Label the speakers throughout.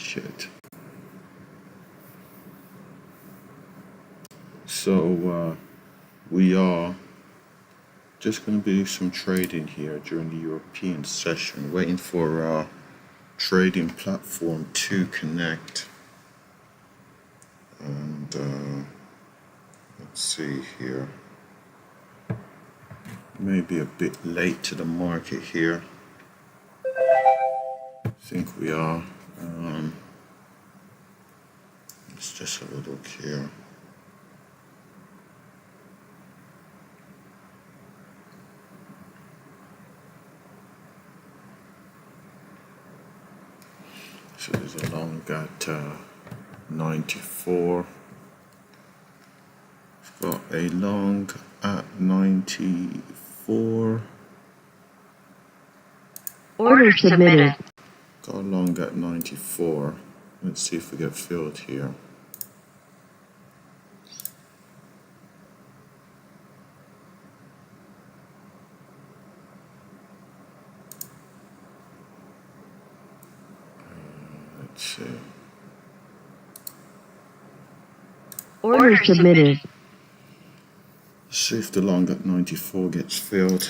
Speaker 1: Shit. So we are just going to do some trading here during the European session, waiting for our trading platform to connect. And let's see here. Maybe a bit late to the market here. I think we are. Let's just have a look here. So there's a long at 94. We've got a long at 94.
Speaker 2: Order submitted.
Speaker 1: Got a long at 94. Let's see if we get filled here. Let's see.
Speaker 2: Order submitted.
Speaker 1: Let's see if the long at 94 gets filled.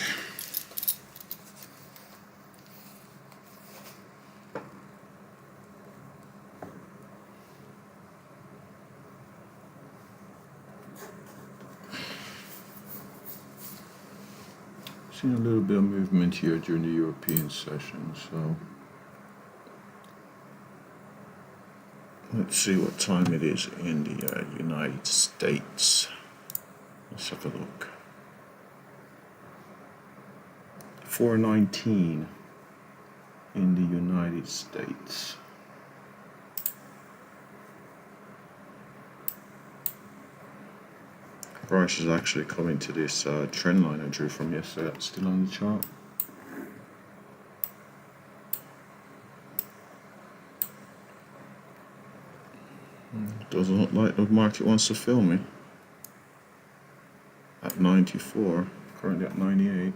Speaker 1: Seen a little bit of movement here during the European session, so let's see what time it is in the United States. Let's have a look. 4:19 in the United States. Price is actually coming to this trend line I drew from yesterday. That's still on the chart. Doesn't look like the market wants to fill me. At 94, currently at 98.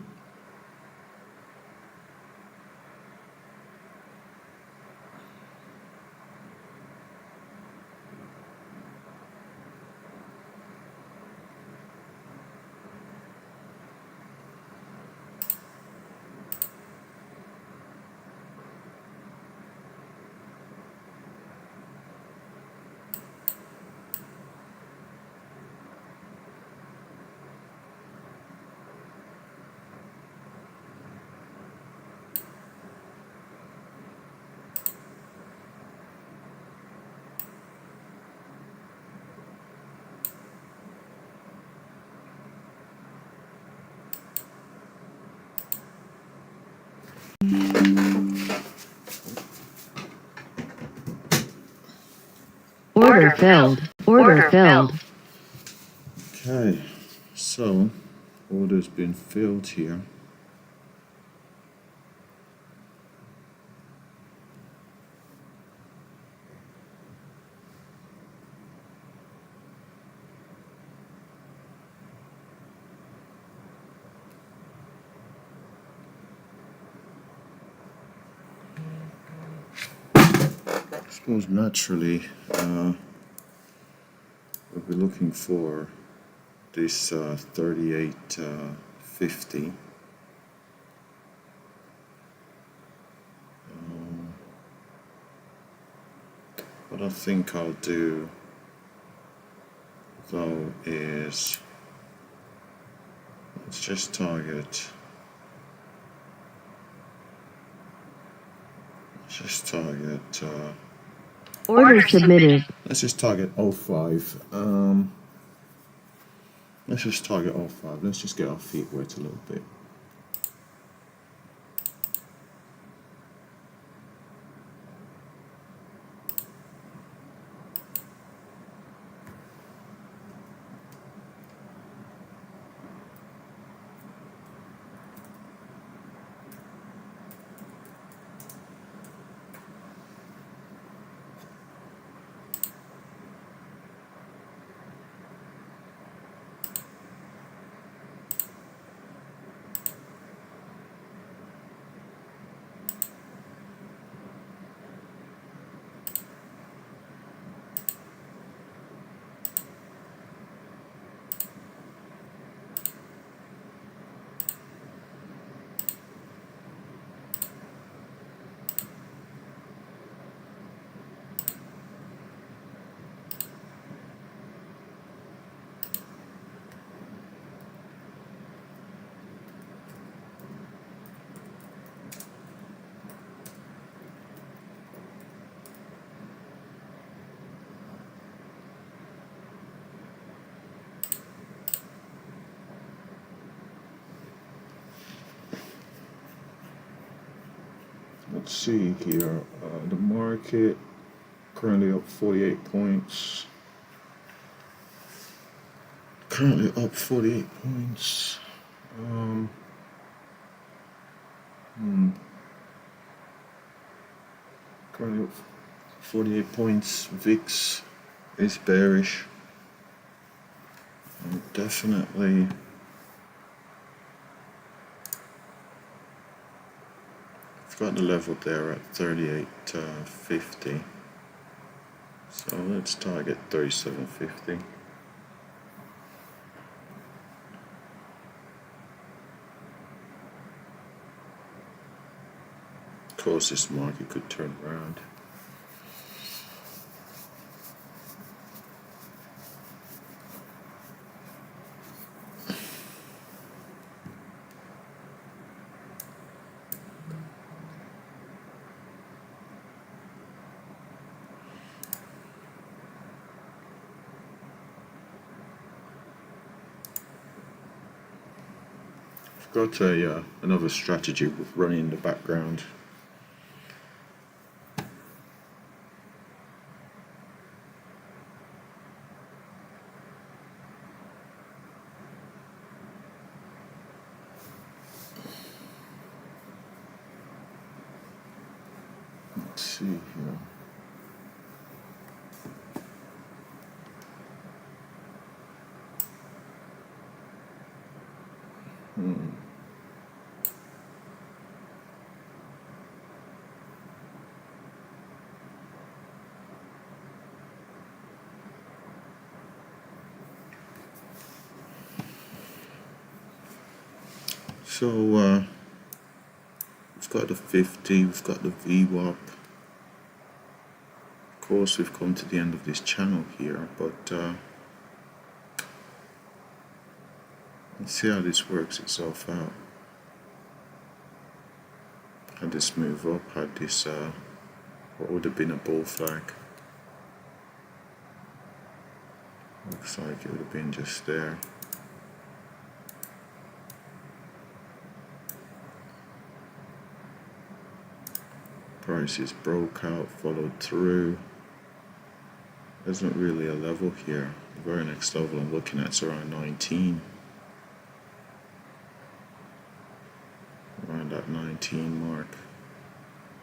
Speaker 2: Order filled. Order filled.
Speaker 1: Okay, so order's been filled here. I suppose naturally we'll be looking for this 38.50. What I think I'll do though is let's just target.
Speaker 2: Order submitted.
Speaker 1: Let's just target 05. Let's just target 05. Let's just get our feet wet a little bit. let's see here. The market currently up 48 points. Currently up 48 points. Currently up 48 points. VIX is bearish. And definitely I've got the level there at 38.50. So let's target 37.50. Of course, this market could turn around. I've got another strategy running in the background. Let's see here. So we've got the 50, we've got the VWAP. Of course, we've come to the end of this channel here, but let's see how this works itself out. Had this move up, had this what would have been a bull flag. Looks like it would have been just there. Prices broke out, followed through. There's not really a level here. The very next level I'm looking at is around 19. Around that 19 mark.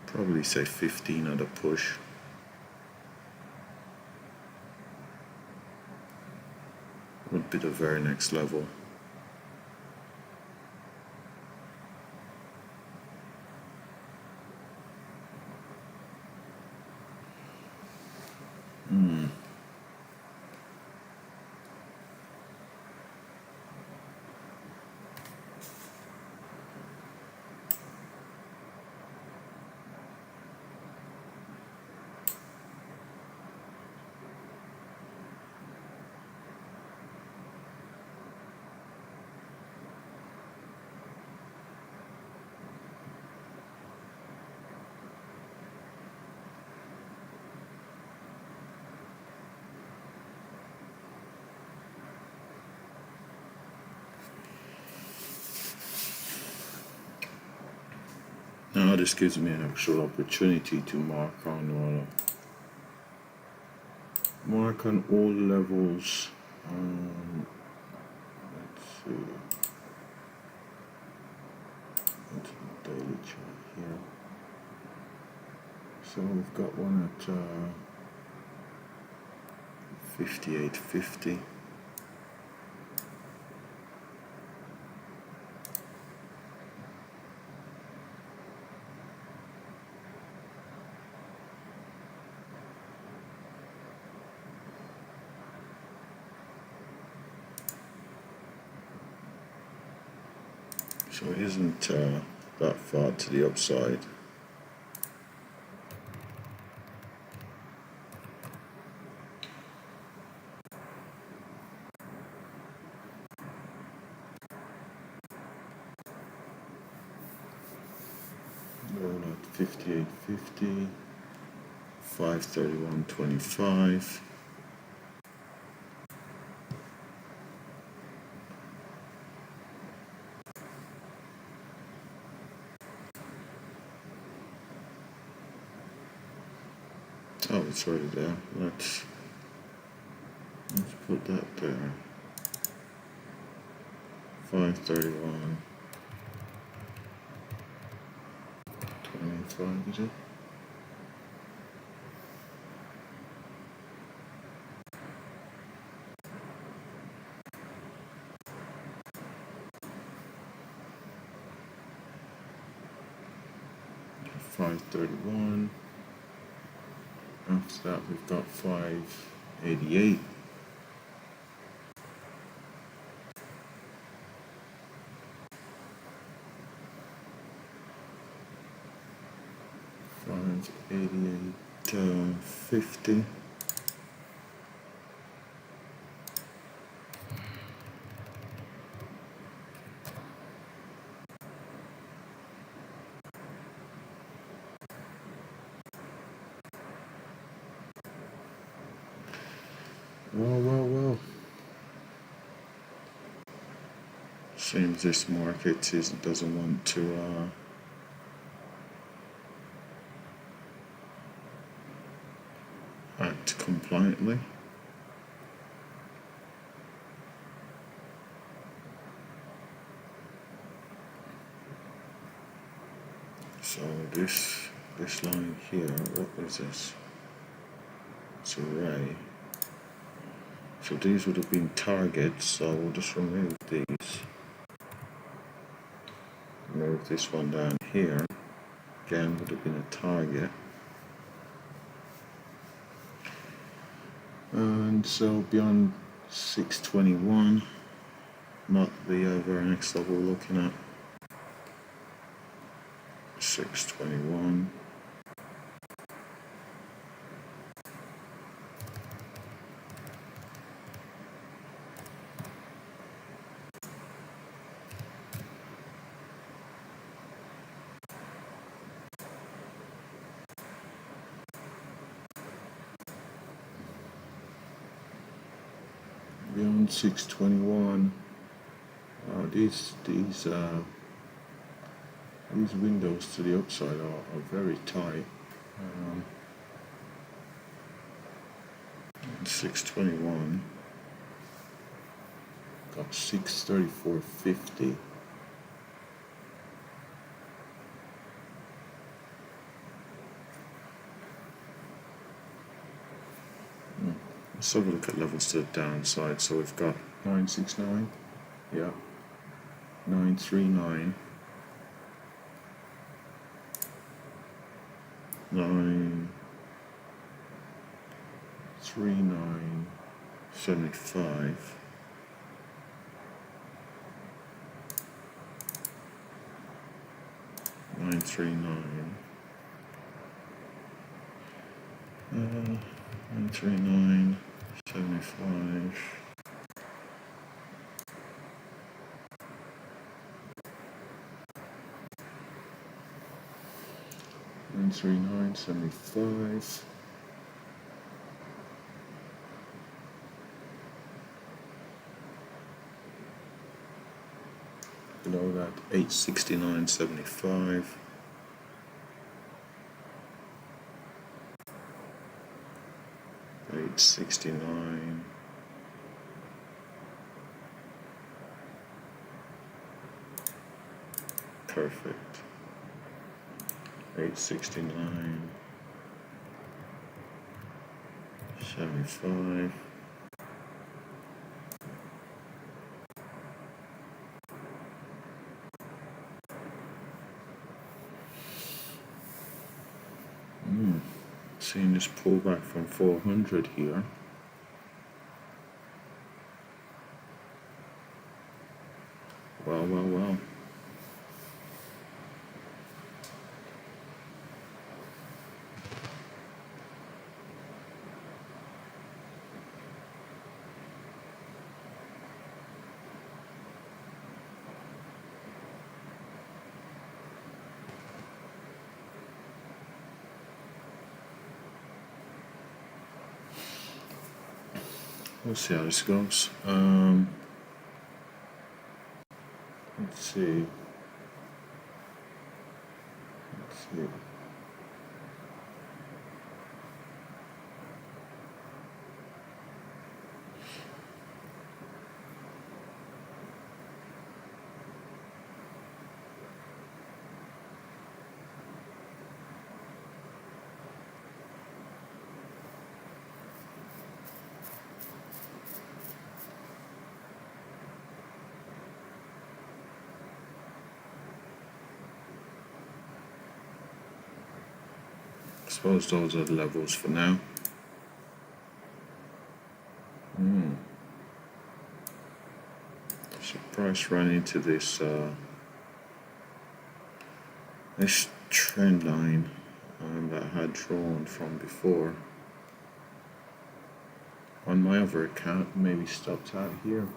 Speaker 1: Probably say 15 at a push. Would be the very next level. Now this gives me an actual opportunity to mark on all levels. Let's see. Into the daily chart here. So we've got one at 58.50. So it isn't that far to the upside. Going at 58.50, 531.25. Oh, it's already there. Let's put that there. 531. 25, is it? $531. After that, we've got 588. $588, 50. Well. Seems this market doesn't want to act compliantly. So this line here, what is this? It's a ray. So these would have been targets, so we'll just remove these. Remove this one down here. Again, would have been a target. And so beyond 621 might be over our next level we're looking at. 621. Beyond 621, these windows to the upside are very tight. 621, got 634.50. Let's have a look at levels to the downside. So we've got 969, yeah, 939, 939, 75. 939, 939, 75. 939, 75. Below that, 869.75. 869. Perfect. 869. 75. Seeing this pullback from 400 here. Well. We'll see how this goes. Let's see. suppose those are the levels for now. So price ran into this this trend line that I had drawn from before. On my other account, maybe stopped out here.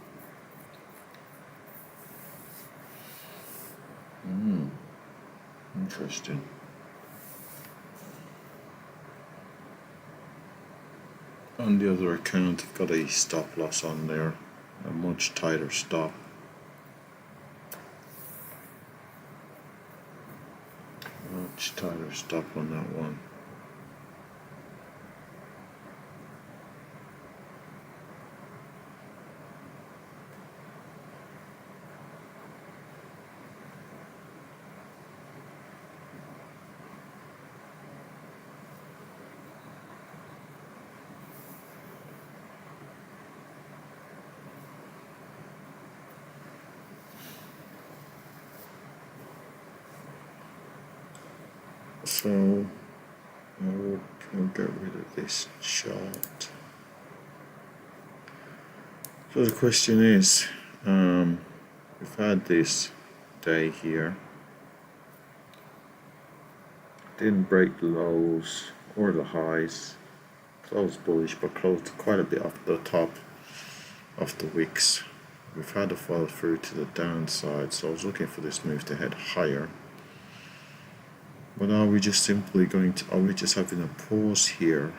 Speaker 1: Interesting. On the other account, I've got a stop loss on there, a much tighter stop. Much tighter stop on that one. So I'll get rid of this chart. So the question is, we've had this day here, didn't break the lows or the highs, closed bullish but closed quite a bit off the top of the wicks. We've had a fall through to the downside, so I was looking for this move to head higher. But are we just simply are we just having a pause here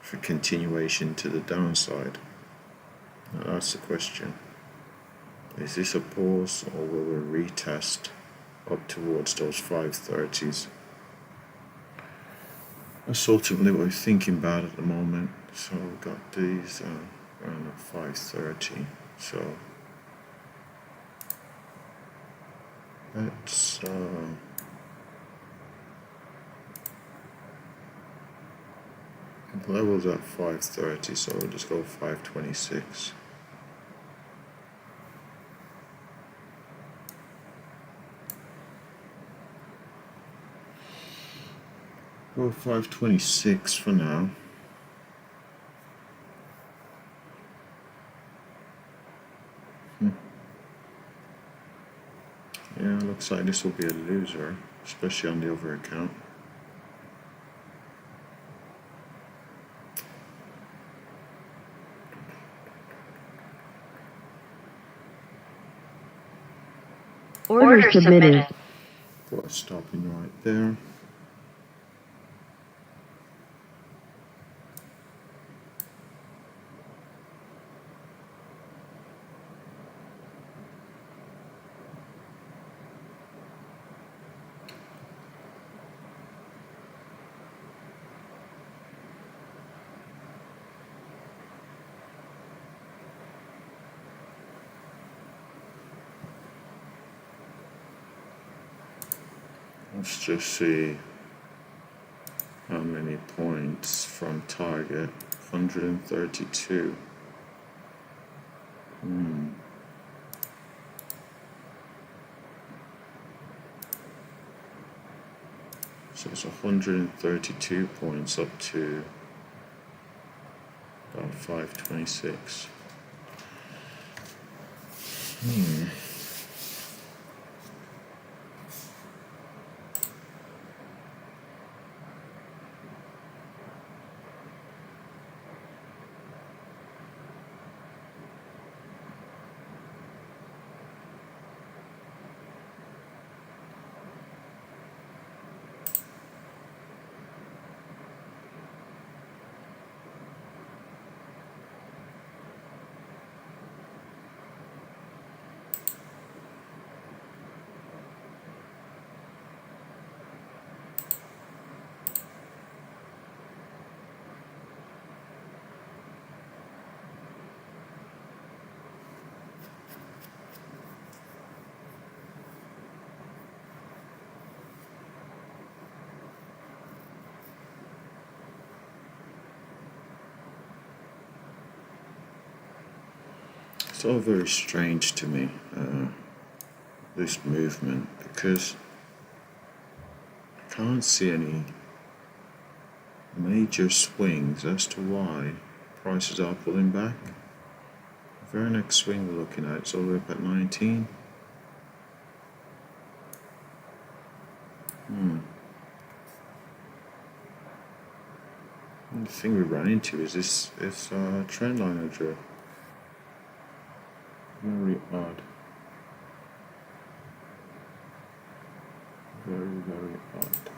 Speaker 1: for continuation to the downside? That's the question. Is this a pause, or will we retest up towards those 530s? That's ultimately what we're thinking about at the moment. So we've got these around at 530. So let's levels at 530, so we'll just go 526. Go 526 for now. Yeah, looks like this will be a loser, especially on the other account.
Speaker 2: Order submitted.
Speaker 1: Put a stopping right there. Let's just see how many points from target. 132. So it's 132 points up to about 526. It's all very strange to me, this movement, because I can't see any major swings as to why prices are pulling back. The very next swing we're looking at is all the way up at 19. And the thing we ran into is this trend line I drew. Very odd. Very odd.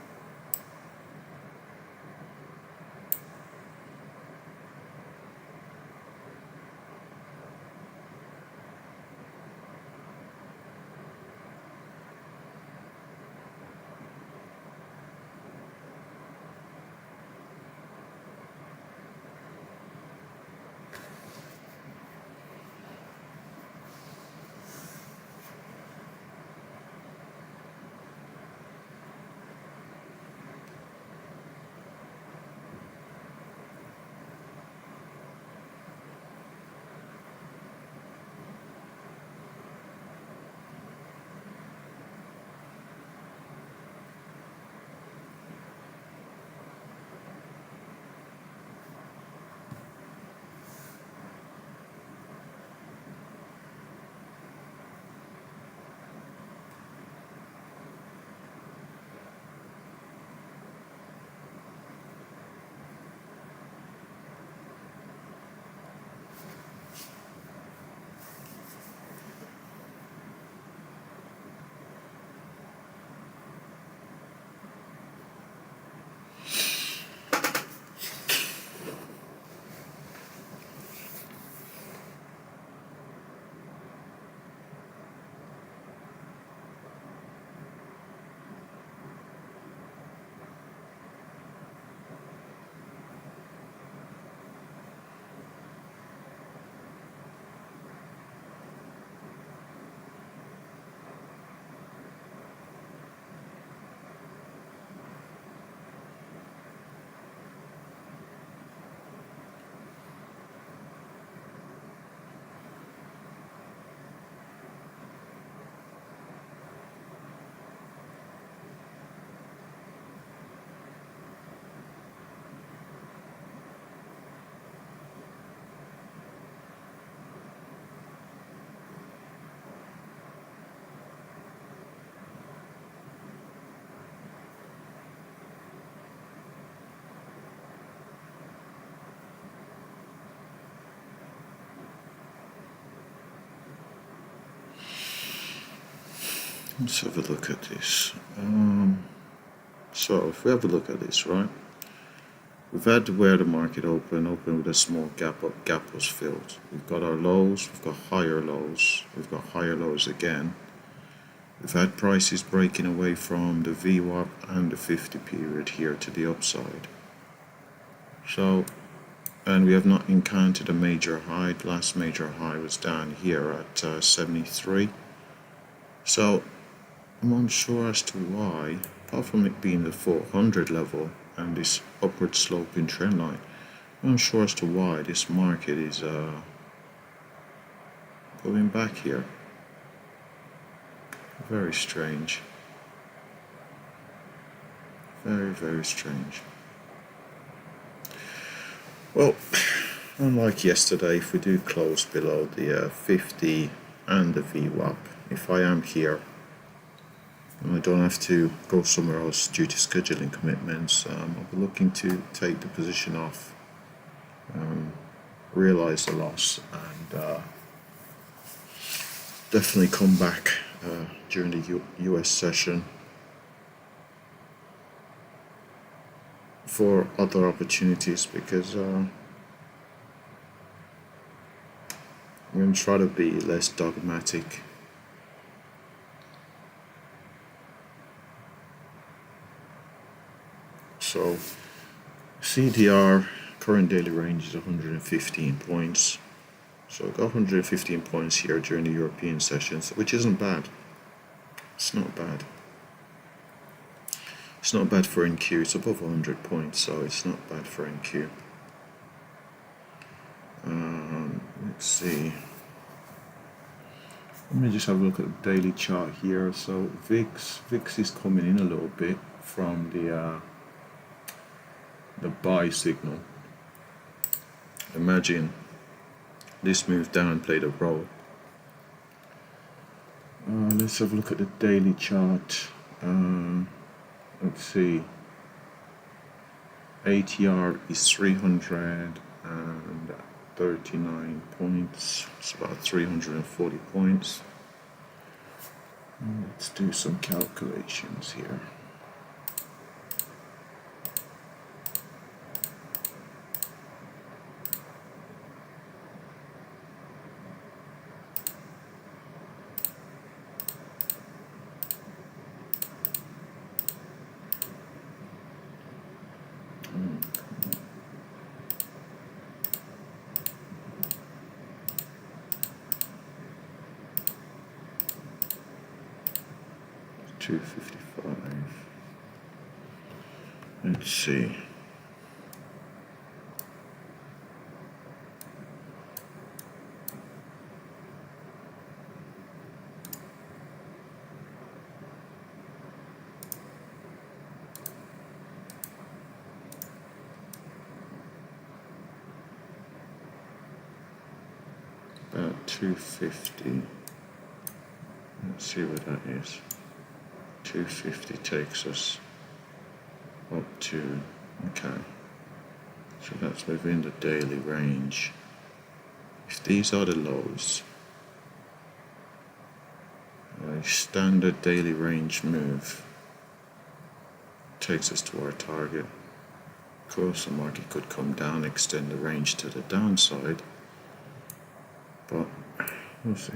Speaker 1: Let's have a look at this. So if we have a look at this, right? We've had where the market opened with a small gap up. Gap was filled. We've got our lows. We've got higher lows. We've got higher lows again. We've had prices breaking away from the VWAP and the 50 period here to the upside. So, and we have not encountered a major high. The last major high was down here at 73. So I'm unsure as to why, apart from it being the 400 level and this upward sloping trend line, I'm unsure as to why this market is pulling back here. Very strange. Very strange. Well, unlike yesterday, if we do close below the 50 and the VWAP, if I am here and I don't have to go somewhere else due to scheduling commitments, I'll be looking to take the position off, realize the loss, and definitely come back during the US session for other opportunities, because I'm going to try to be less dogmatic. So CDR current daily range is 115 points. So I got 115 points here during the European sessions, which isn't bad. It's not bad. It's not bad for NQ. It's above 100 points, so it's not bad for NQ. Let's see. Let me just have a look at the daily chart here. So VIX is coming in a little bit from the the buy signal. Imagine this move down played a role. Let's have a look at the daily chart. Let's see. ATR is 339 points. It's about 340 points. Let's do some calculations here. $255. Let's see. About 250. Let's see what that is. 250 takes us up to, okay, so that's within the daily range. If these are the lows, a standard daily range move takes us to our target. Of course, the market could come down, extend the range to the downside, but we'll see.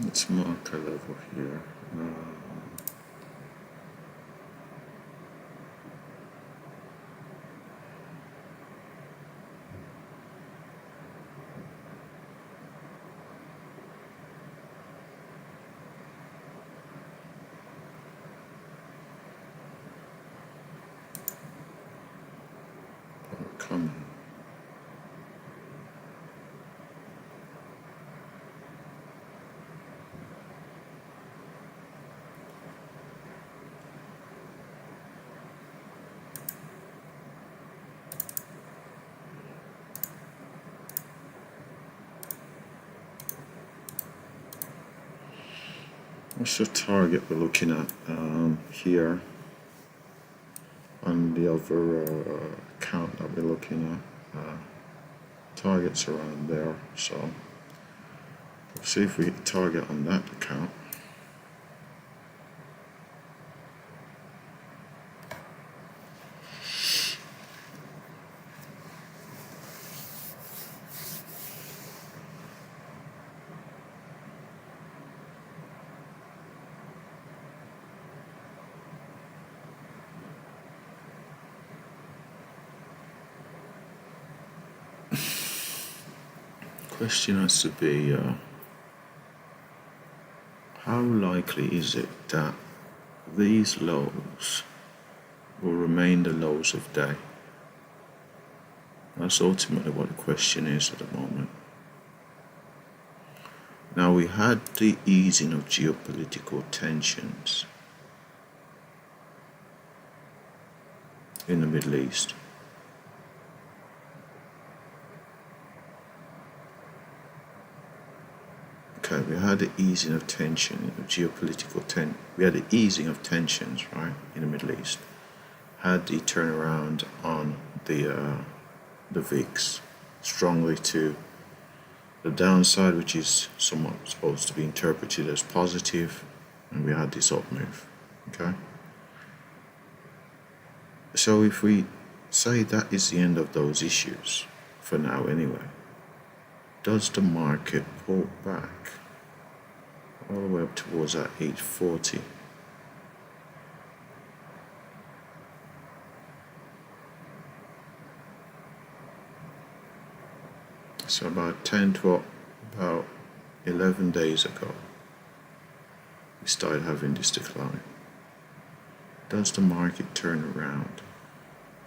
Speaker 1: Let's mark a level here. Come on. What's the target we're looking at here on the other account that we're looking at? Target's around there, so we'll see if we hit the target on that account. Question has to be, how likely is it that these lows will remain the lows of day? That's ultimately what the question is at the moment. Now, we had the easing of geopolitical tensions in the Middle East. had the easing of tension, we had the easing of tensions, right, in the Middle East. Had the turnaround on the VIX strongly to the downside, which is somewhat supposed to be interpreted as positive, and we had this up move. Okay. So if we say that is the end of those issues, for now anyway, does the market pull back all the way up towards that 840? So about 11 days ago, we started having this decline. Does the market turn around,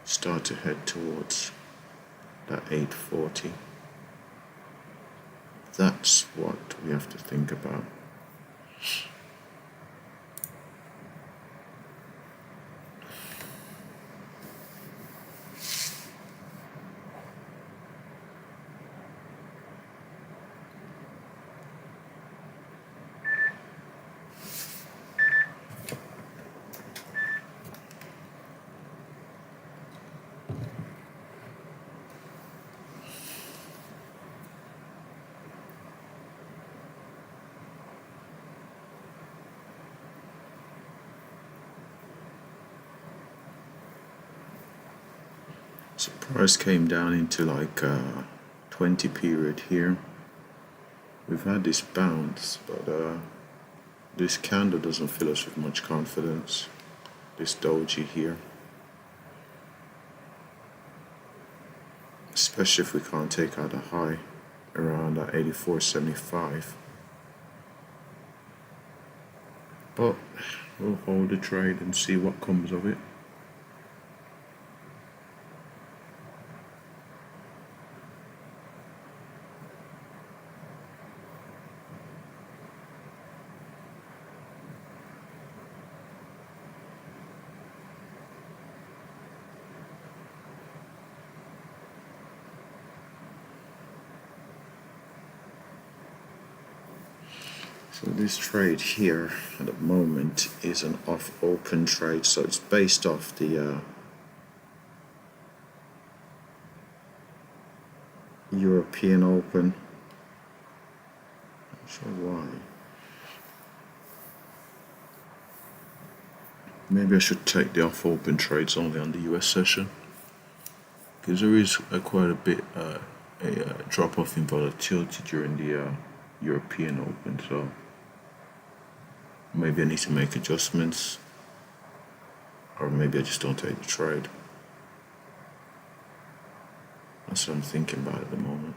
Speaker 1: start to head towards that 840? That's what we have to think about. So price came down into like 20 period here. We've had this bounce, but this candle doesn't fill us with much confidence. This doji here, especially if we can't take out a high around 84.75. But we'll hold the trade and see what comes of it. So this trade here at the moment is an off open trade, so it's based off the European Open. Not sure why. Maybe I should take the off open trades only on the US session, because there is quite a bit a drop off in volatility during the European Open, so maybe I need to make adjustments, or maybe I just don't take the trade. That's what I'm thinking about at the moment.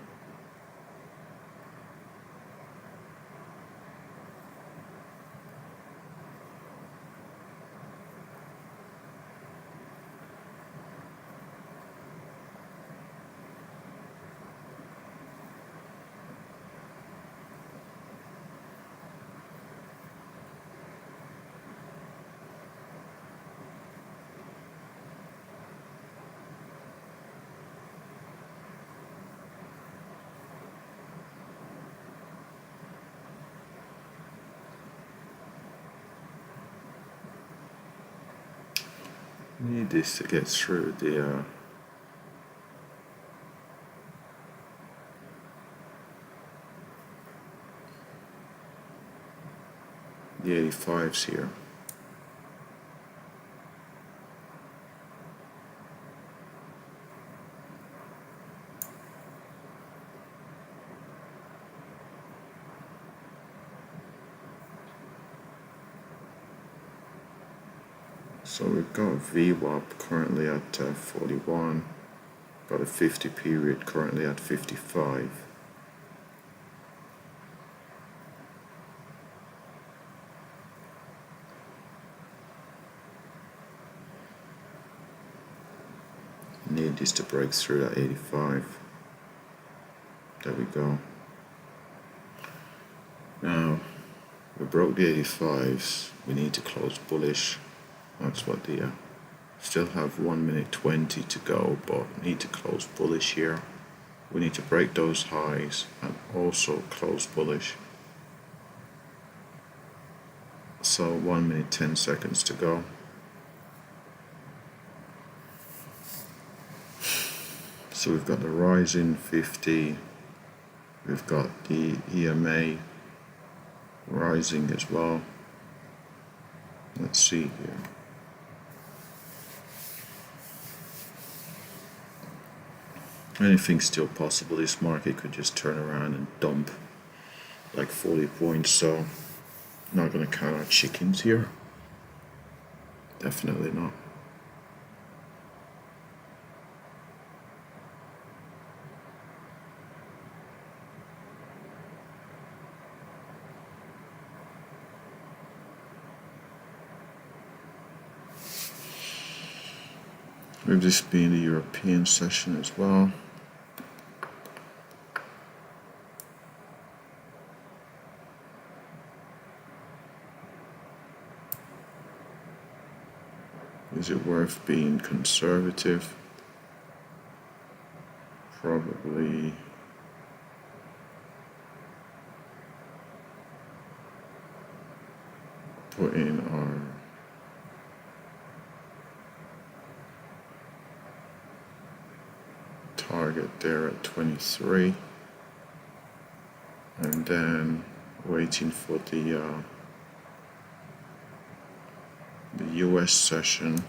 Speaker 1: Need this to get through the 85s here. So we've got VWAP currently at 41, got a 50 period currently at 55. Need this to break through that 85. There we go. Now, we broke the 85s, we need to close bullish. That's what the still have 1 minute 20 to go, but need to close bullish here. We need to break those highs and also close bullish. So 1 minute 10 seconds to go. So we've got the rising 50, we've got the EMA rising as well. Let's see here. Anything's still possible. This market could just turn around and dump like 40 points, so not gonna count our chickens here. Definitely not. With this being the European session as well. Is it worth being conservative? Probably. Put in our target there at 23, and then waiting for the US session.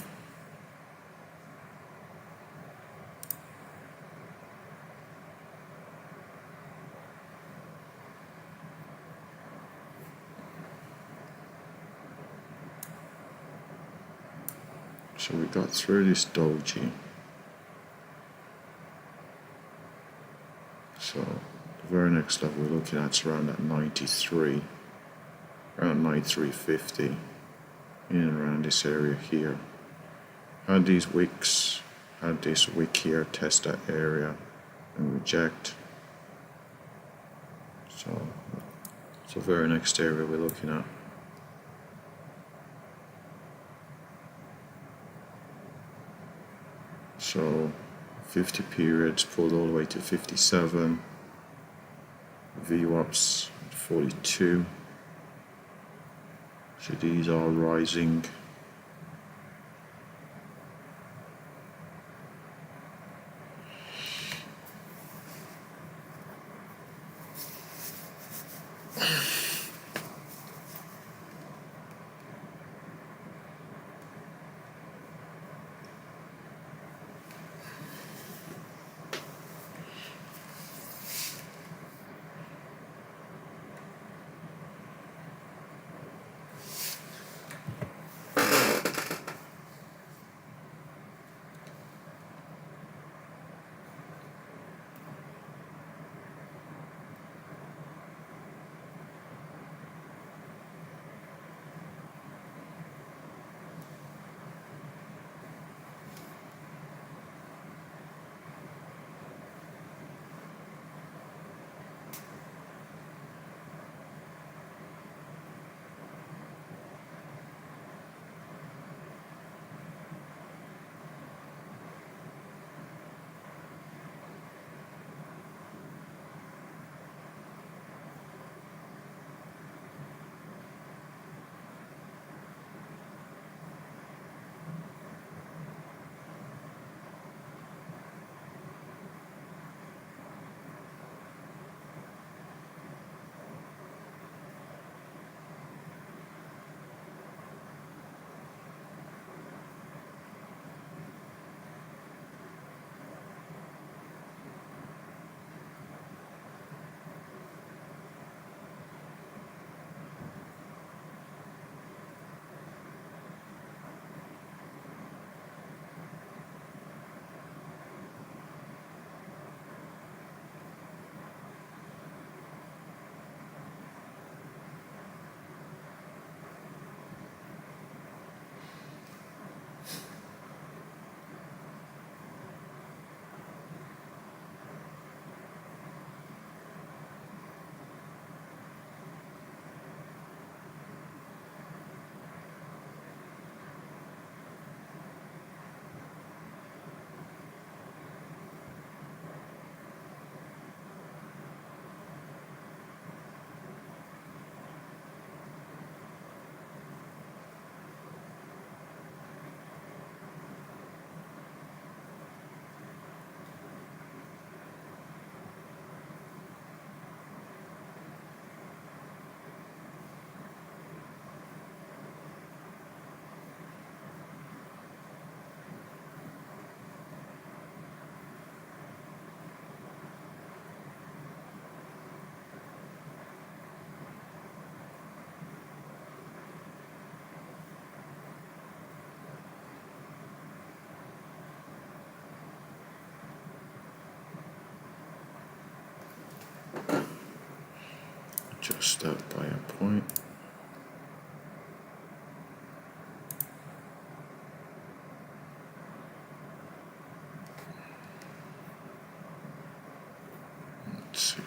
Speaker 1: So we got through this doji. So the very next level we're looking at is around that 93, around 93.50, in and around this area here. Had these wicks, had this wick here test that area and reject. So very next area we're looking at. So 50 periods pulled all the way to 57, VWAPs 42, so these are rising. adjust that by a point. Let's see.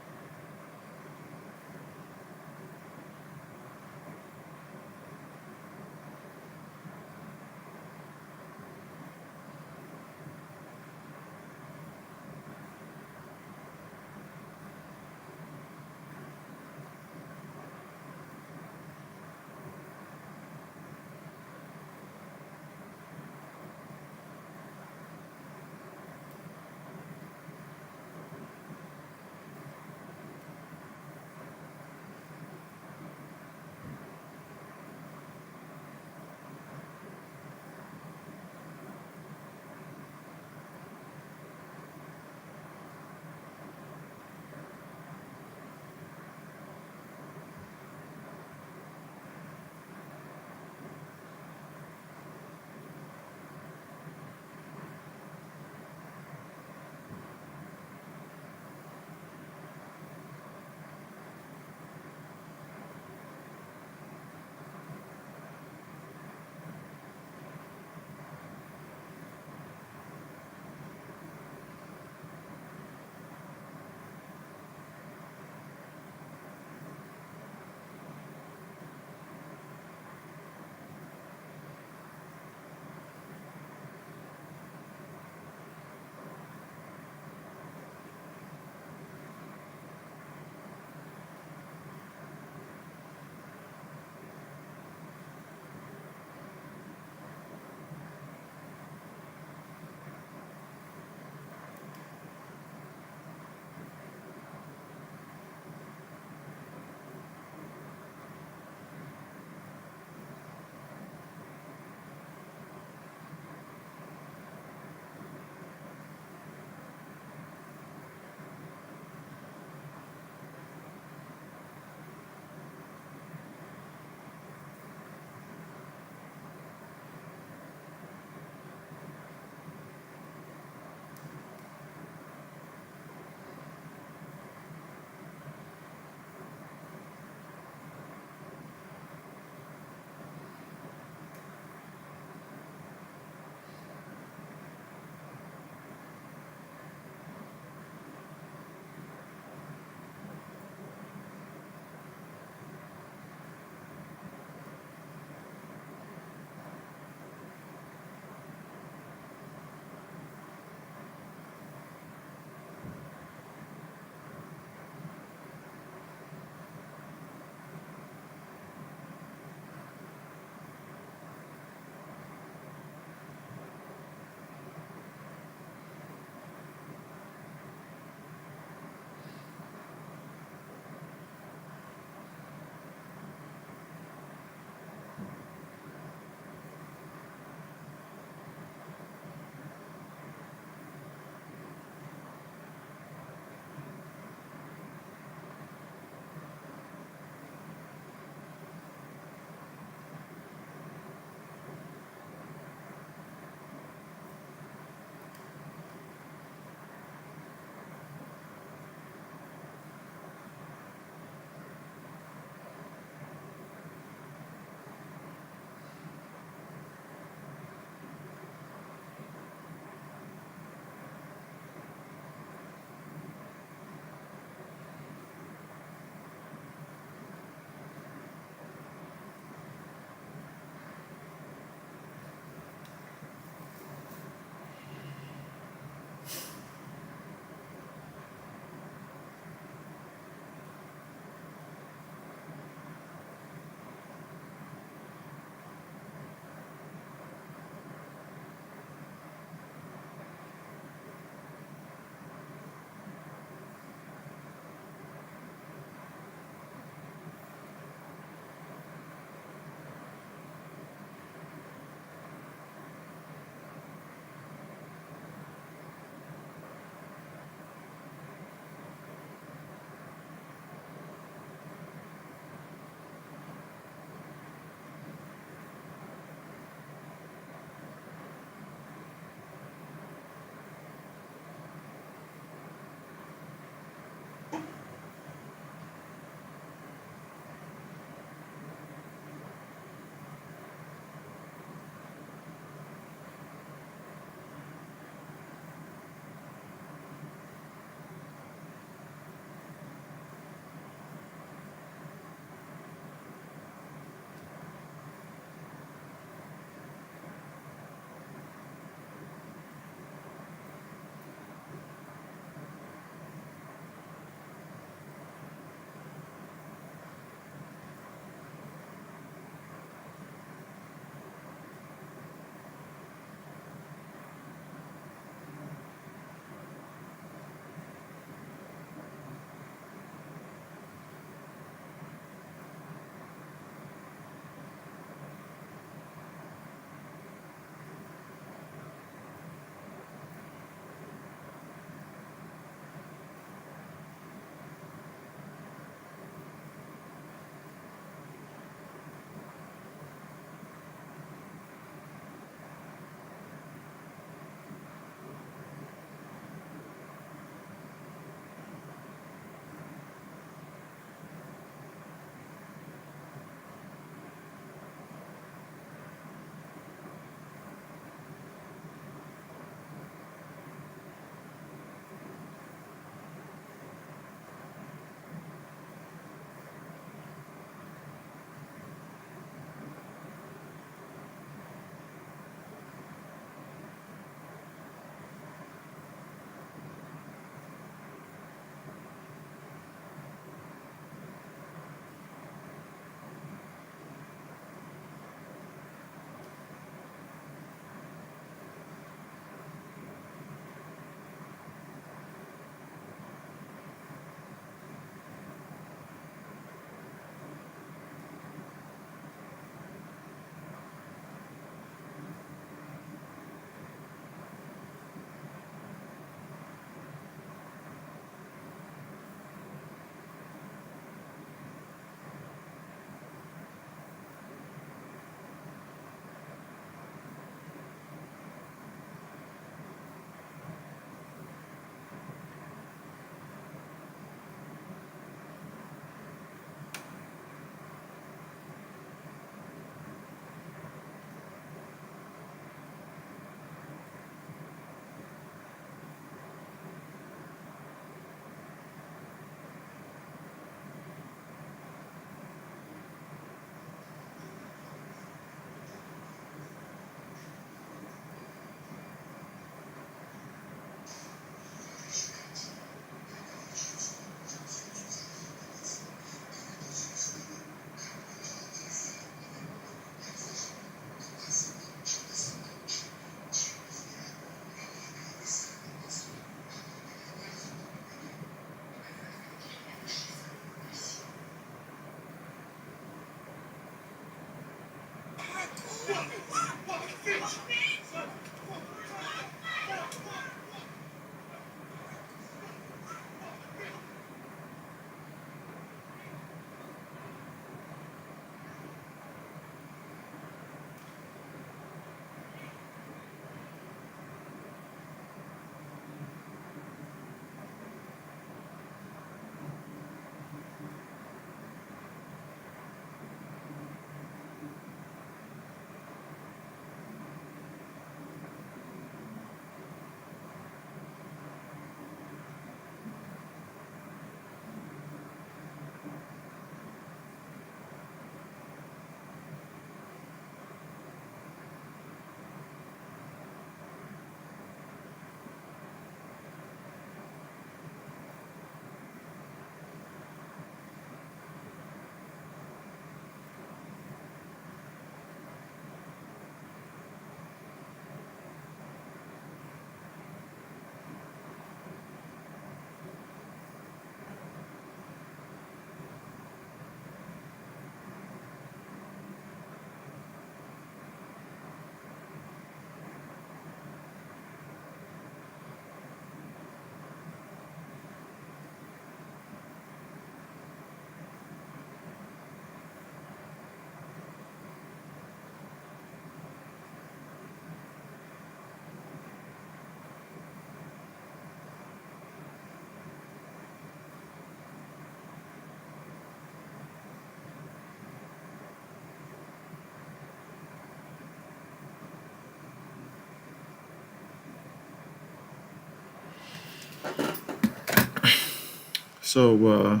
Speaker 1: So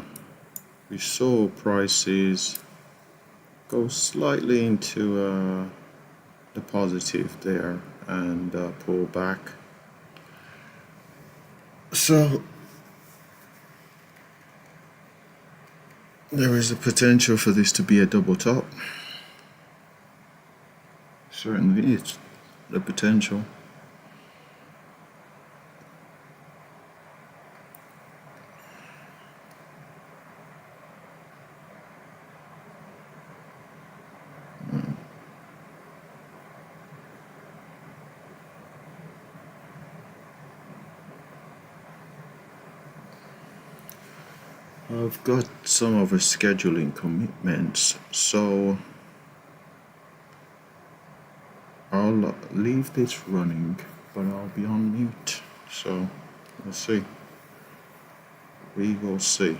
Speaker 1: we saw prices go slightly into the positive there and pull back. So there is a potential for this to be a double top. Certainly it's the potential. I've got some other scheduling commitments, so I'll leave this running, but I'll be on mute. So we'll see. We will see.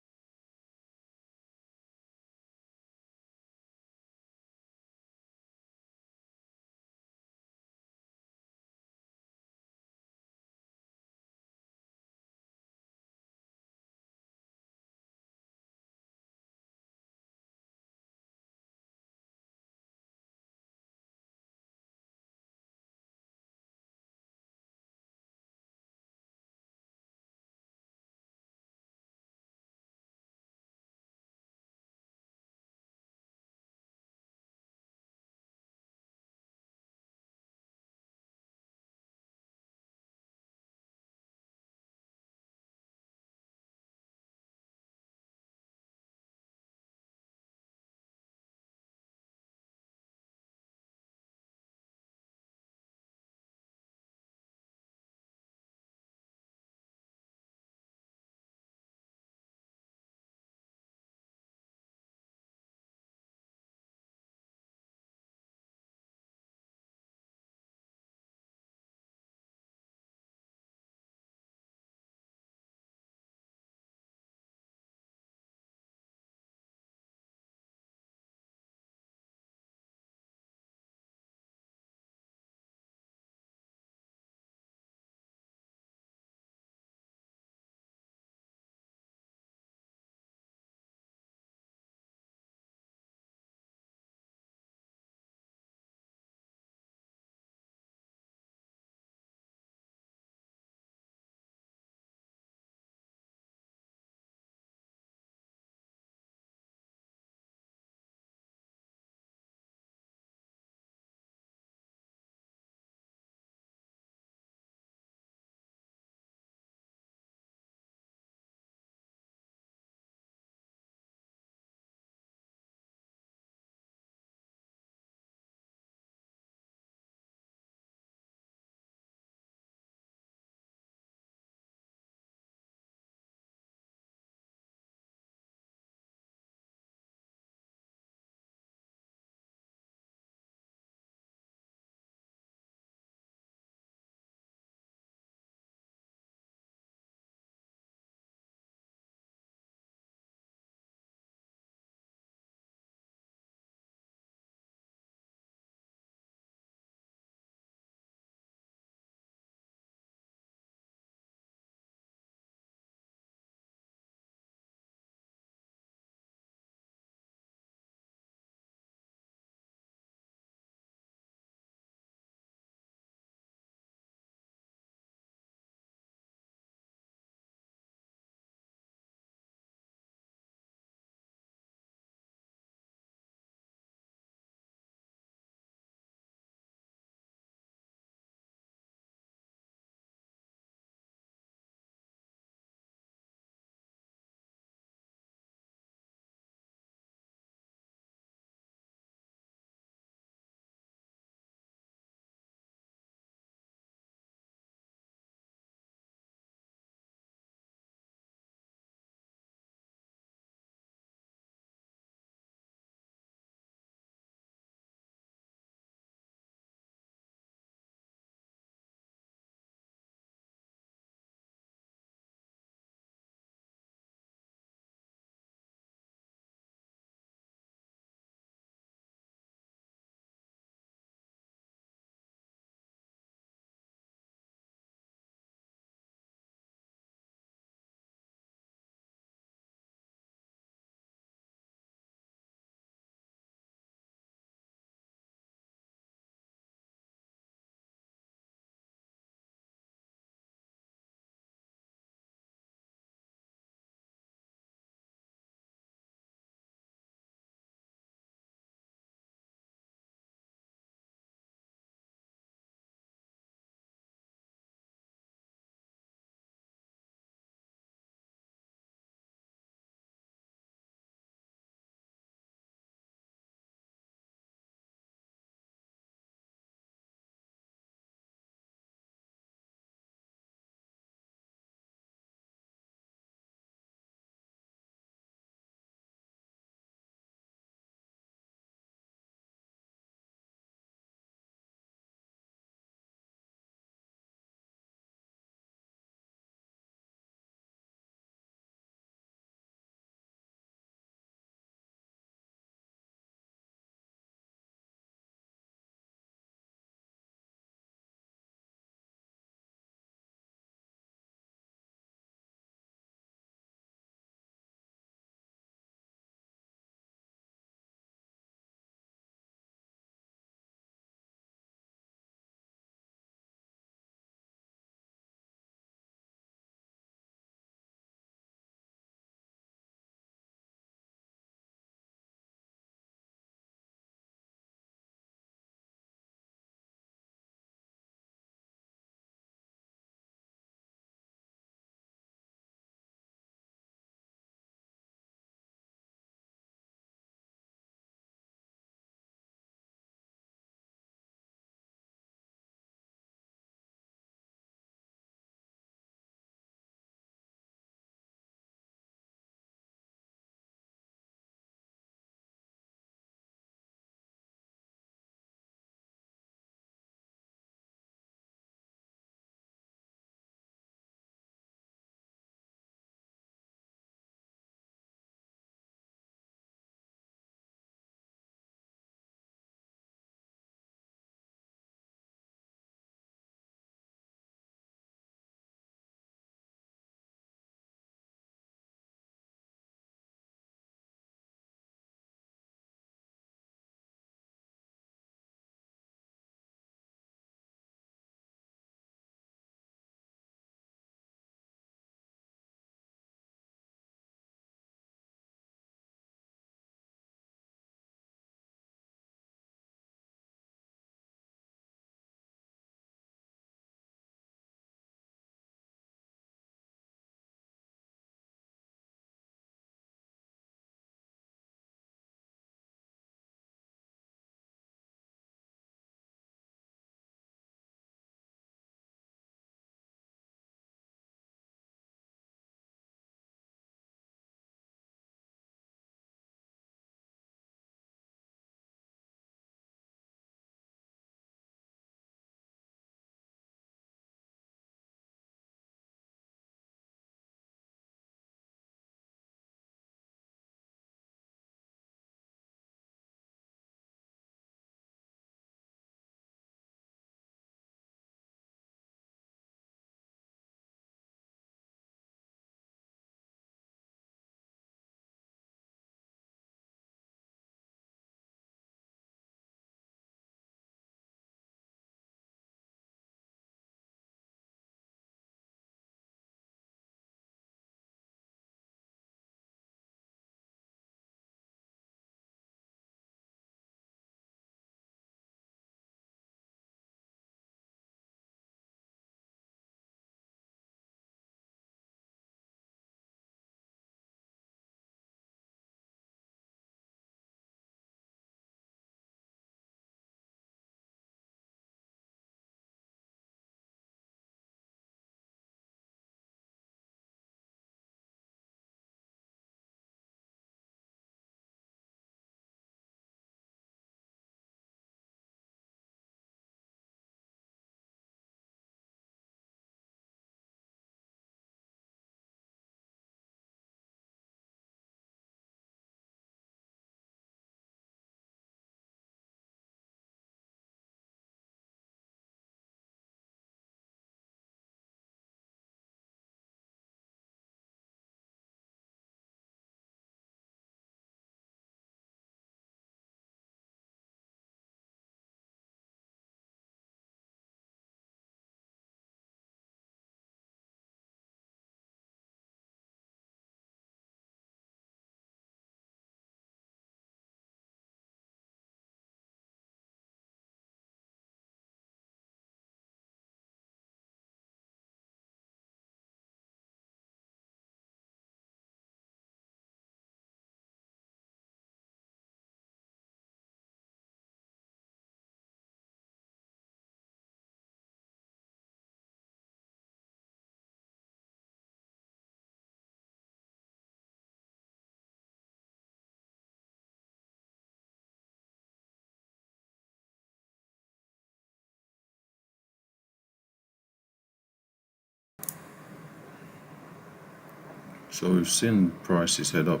Speaker 1: So we've seen prices head up,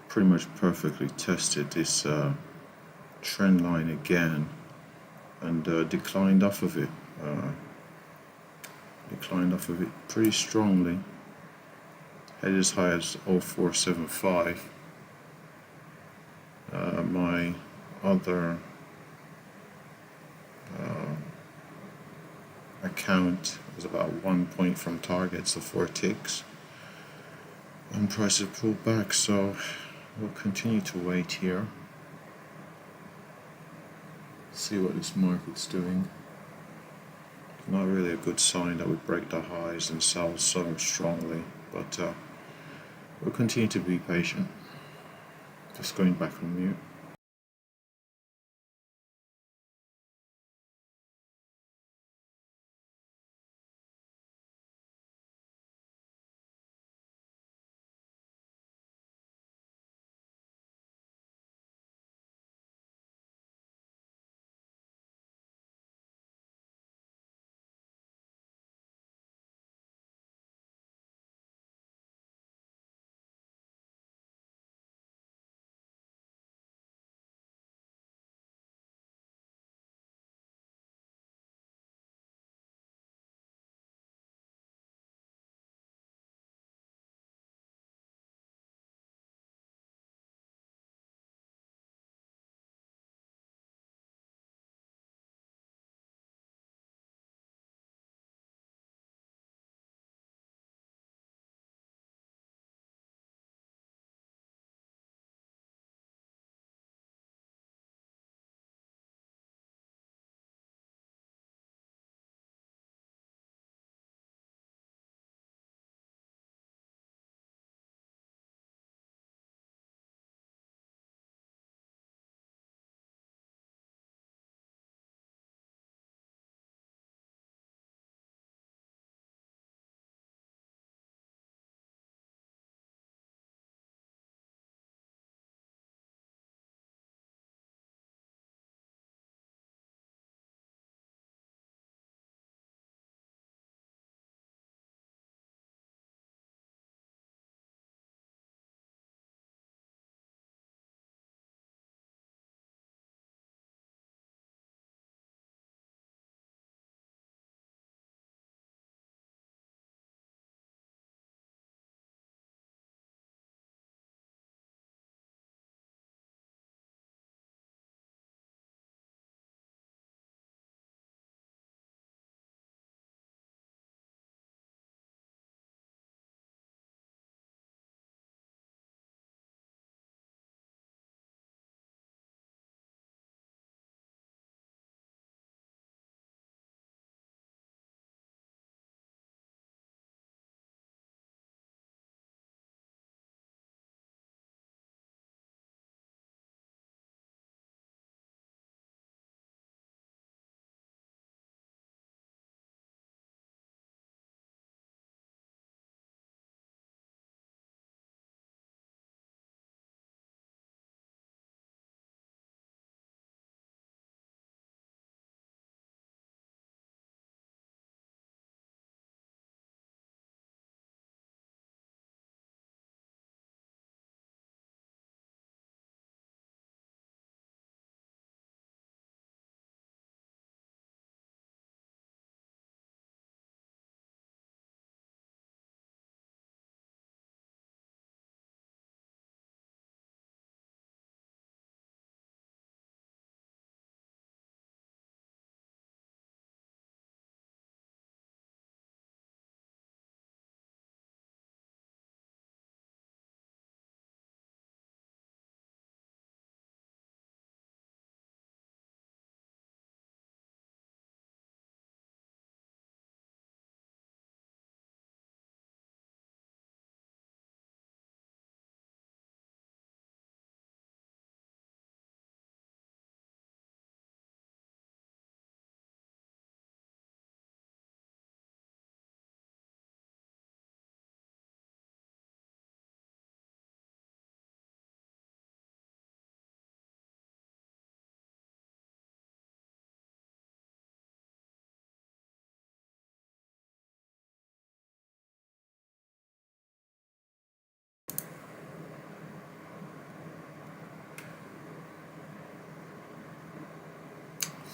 Speaker 1: pretty much perfectly tested this trend line again, and declined off of it. Declined off of it pretty strongly. Head as high as 0475. My other account was about 1 point from target, so 4 ticks. And prices pulled back, so we'll continue to wait here. See what this market's doing. Not really a good sign that we break the highs and sell so strongly, but we'll continue to be patient. Just going back on mute.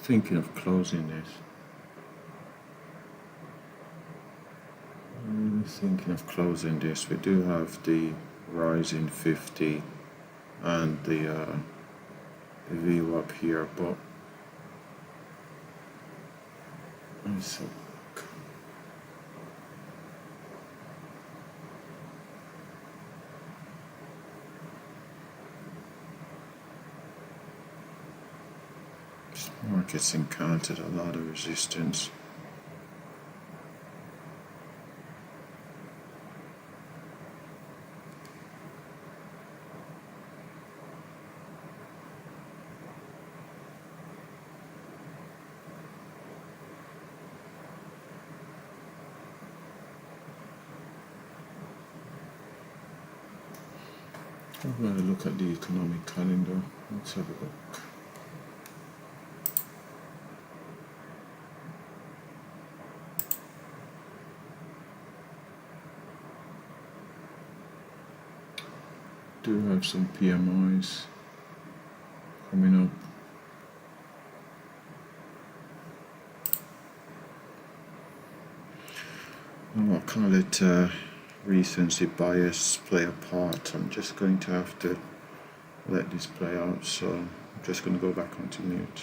Speaker 1: thinking of closing this. I'm thinking of closing this. We do have the rising 50 and the VWAP here, but let's have a look. This market's encountered a lot of resistance. I'm going to look at the economic calendar. Let's have a look. Do have some PMIs coming up. Oh, I can't let recency bias play a part. I'm just going to have to let this play out, so I'm just going to go back onto mute.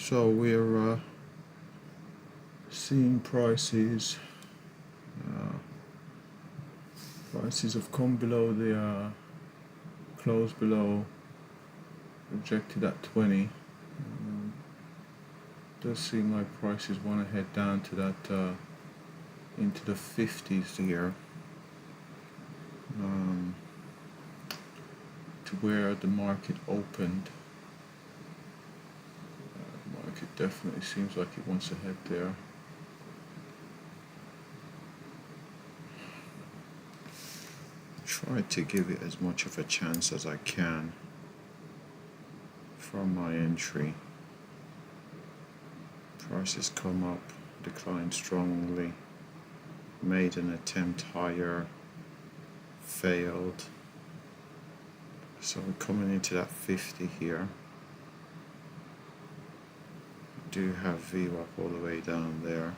Speaker 1: So we're seeing prices. Prices have come below the close below, rejected at 20. Does seem like prices want to head down to that into the 50s here, to where the market opened. The market definitely seems like it wants to head there. Try to give it as much of a chance as I can from my entry. Prices come up, declined strongly, made an attempt higher, failed. So we're coming into that 50 here. Do have VWAP all the way down there.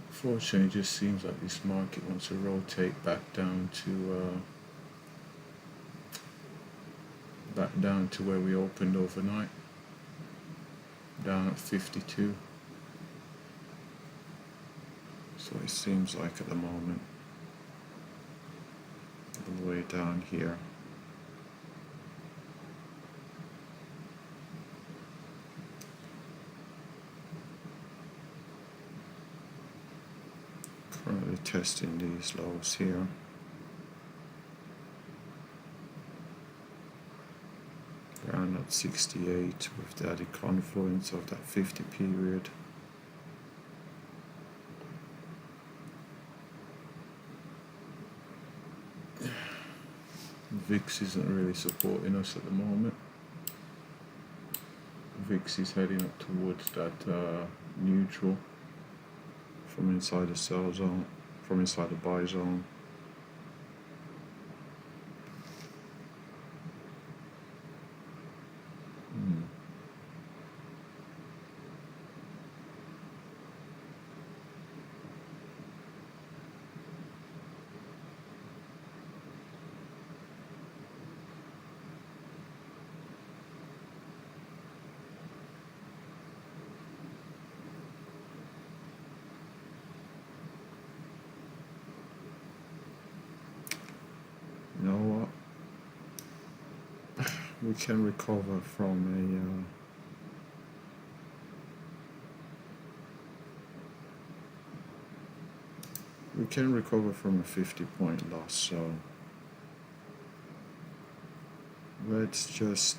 Speaker 1: Fortunately, it just seems like this market wants to rotate back down to where we opened overnight, down at 52. So it seems like at the moment, all the way down here. Currently testing these lows here. Around at 68 with the added confluence of that 50 period. VIX isn't really supporting us at the moment. VIX is heading up towards that neutral from inside the sell zone, from inside the buy zone. You know what? We can recover from a 50-point loss. So let's just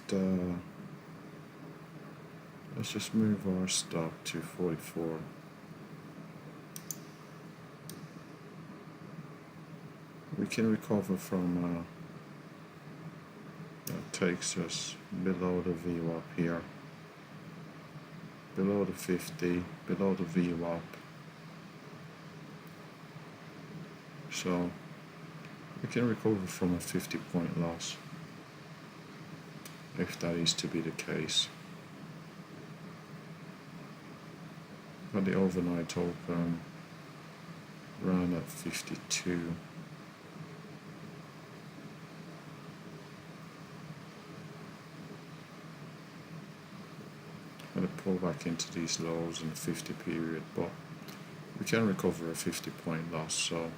Speaker 1: move our stop to 44. We can recover from that takes us below the VWAP here, below the 50, below the VWAP. So we can recover from a 50-point loss if that is to be the case. But the overnight open around at 52. Going to pull back into these lows in the 50 period, but we can recover a 50-point loss. So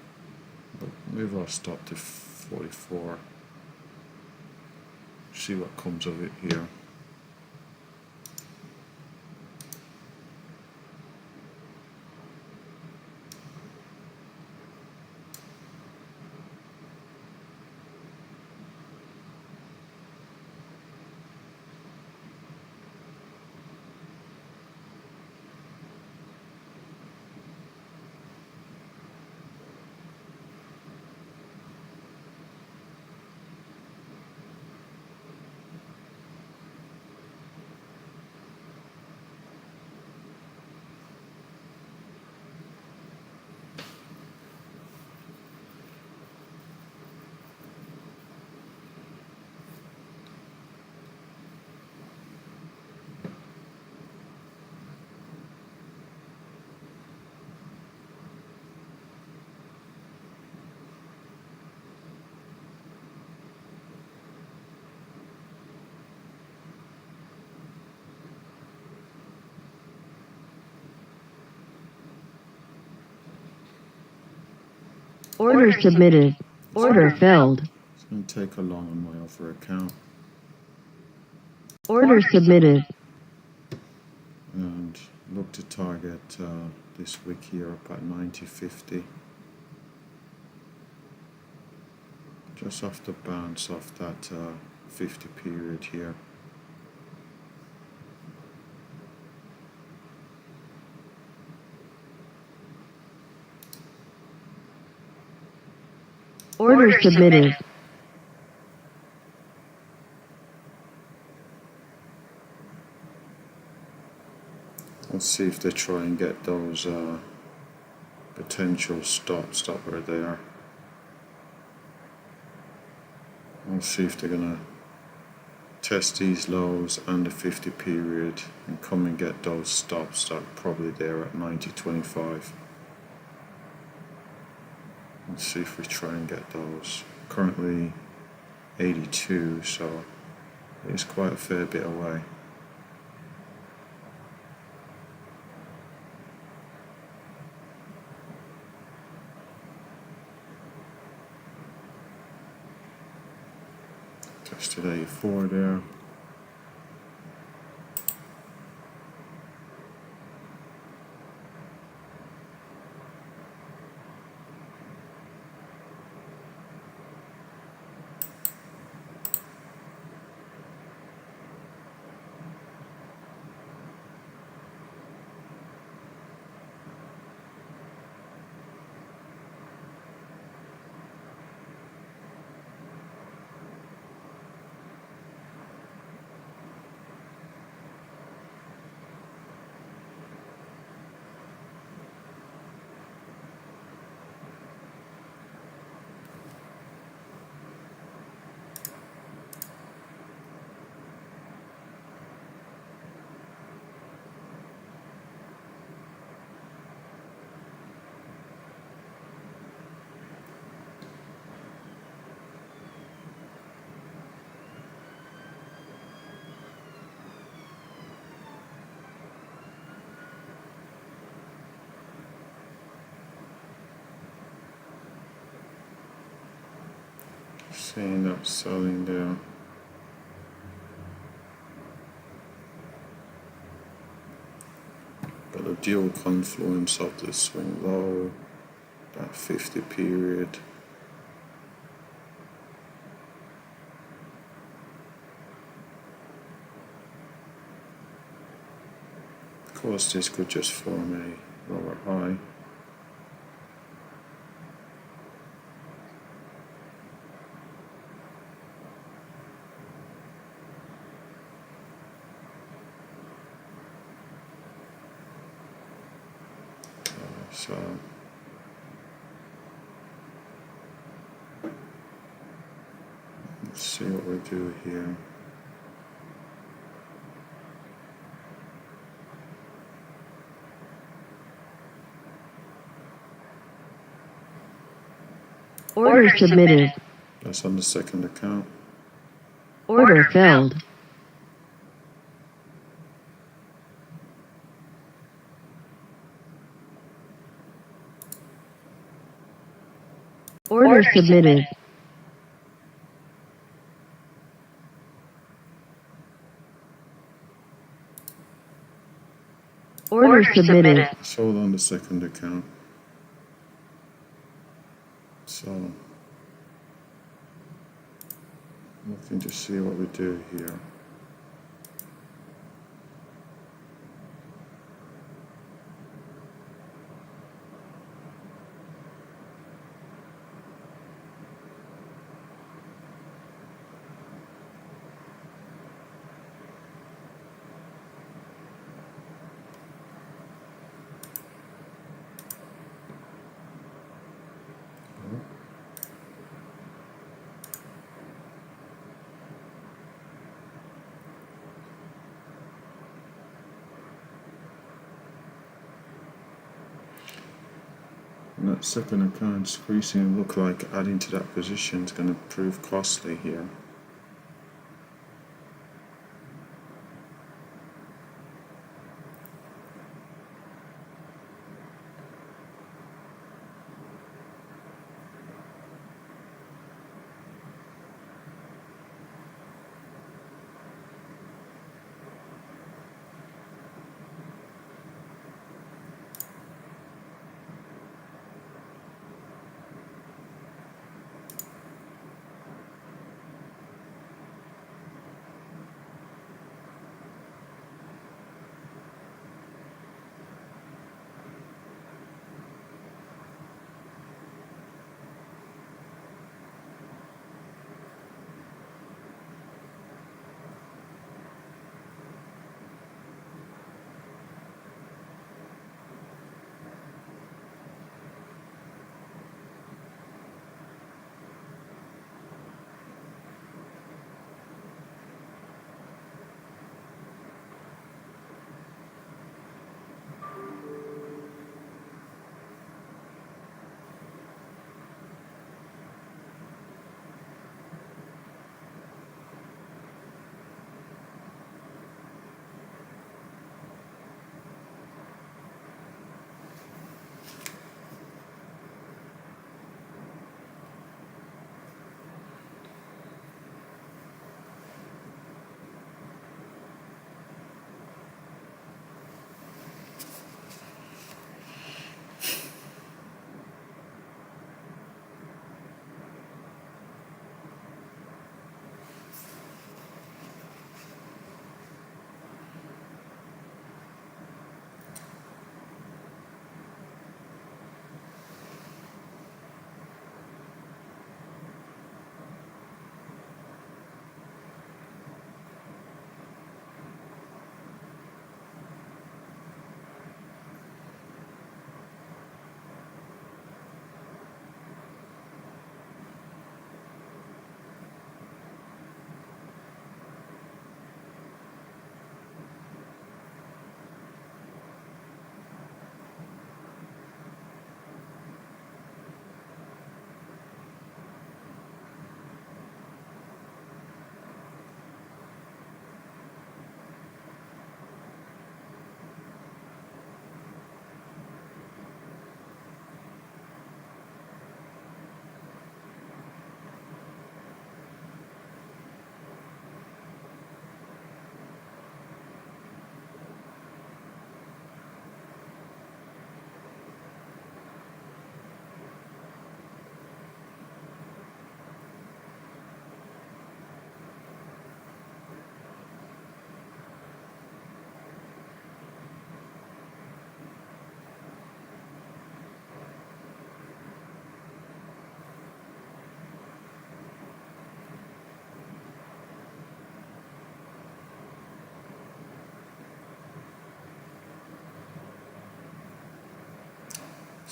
Speaker 1: move our stop to 44. See what comes of it here.
Speaker 2: Order submitted. Order failed.
Speaker 1: It's going to take a long on my other account.
Speaker 2: Order submitted.
Speaker 1: And look to target this wick here up at 90.50. Just off the bounce off that 50 period here.
Speaker 2: Order submitted.
Speaker 1: Let's see if they try and get those potential stops that were there. We'll see if they're gonna test these lows and the 50 period and come and get those stops that are probably there at 90.25. Let's see if we try and get those. Currently 82, so it's quite a fair bit away. Tested 84 there. Seeing that selling there. Got a dual confluence of the swing low, that 50 period. Of course, this could just form a lower high. So let's see what we do here.
Speaker 2: Order submitted.
Speaker 1: That's on the second account.
Speaker 2: Order failed. Order submitted. Order submitted.
Speaker 1: Sold on the second account. So looking to see what we do here. And that second account squeezing look like adding to that position is going to prove costly here.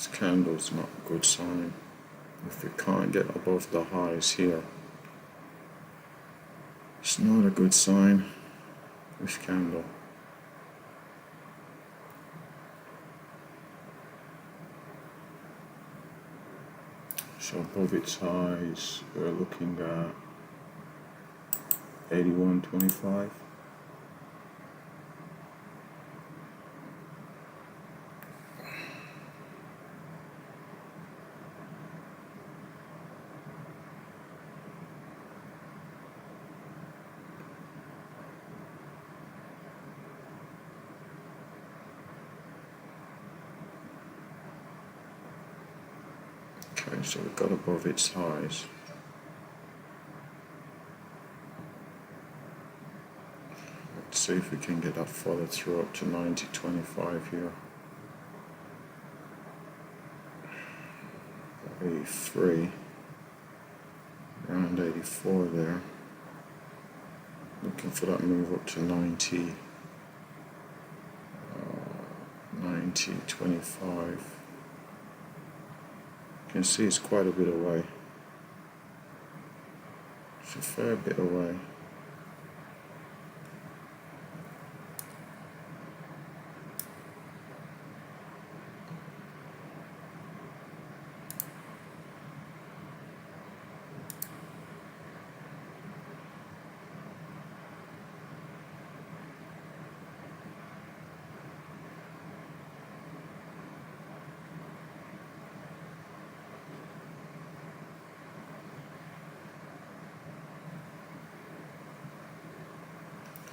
Speaker 1: This candle's not a good sign. If we can't get above the highs here, it's not a good sign, this candle. So above its highs, we're looking at 81.25. Okay, so we got above its highs. Let's see if we can get that follow through up to 90.25 here. 83, around 84 there. Looking for that move up to 90, 90.25. You can see it's quite a bit away. It's a fair bit away.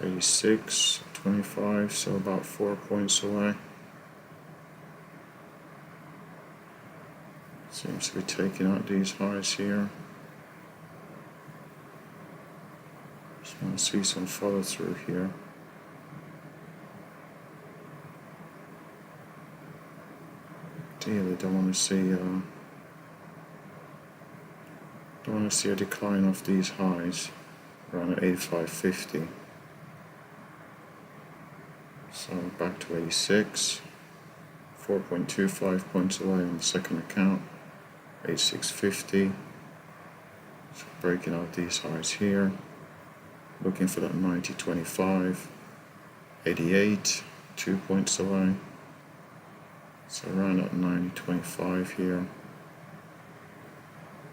Speaker 1: $86.25, so about 4 points away. Seems to be taking out these highs here. Just want to see some follow through here. Ideally, don't want to see a decline off these highs around at 85.50. So back to 86, 4.25 points away on the second account, 86.50. So breaking out these highs here, looking for that 90.25, 88, 2 points away. So around at 90.25 here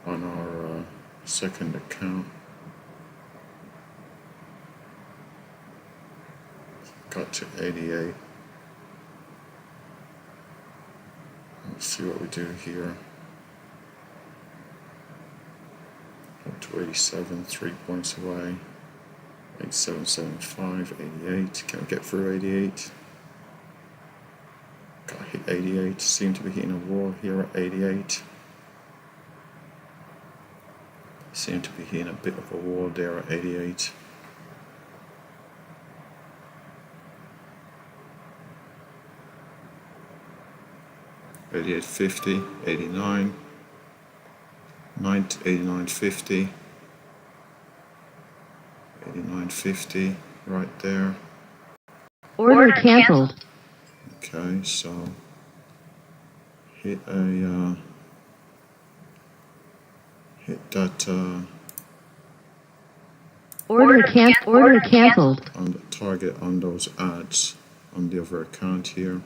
Speaker 1: on our second account. Got to 88. Let's see what we do here. Up to 87, 3 points away. 87.75, 88. Can we get through 88? Got to hit 88. Seem to be hitting a wall here at 88. Seem to be hitting a bit of a wall there at 88. $88.50, 89, 89.50, 89.50 right there.
Speaker 2: Order canceled.
Speaker 1: Okay, so hit that
Speaker 2: Order canceled.
Speaker 1: on the target on those ads on the other account here.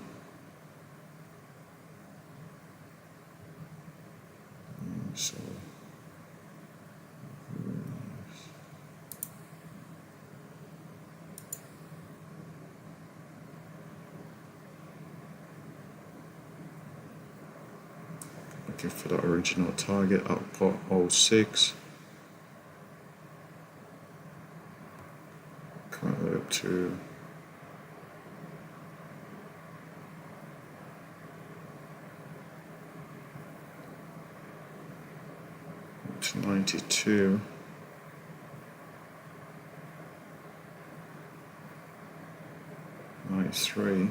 Speaker 1: So looking for that original target output 06. Currently up to to 92. $93.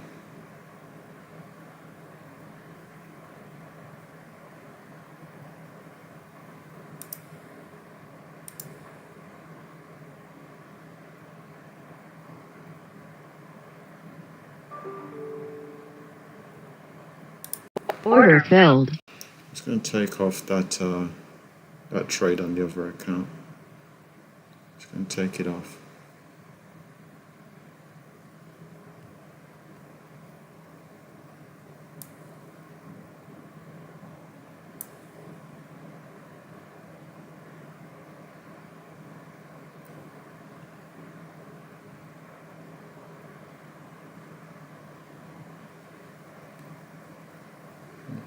Speaker 2: Order filled.
Speaker 1: It's going to take off that that trade on the other account. It's going to take it off.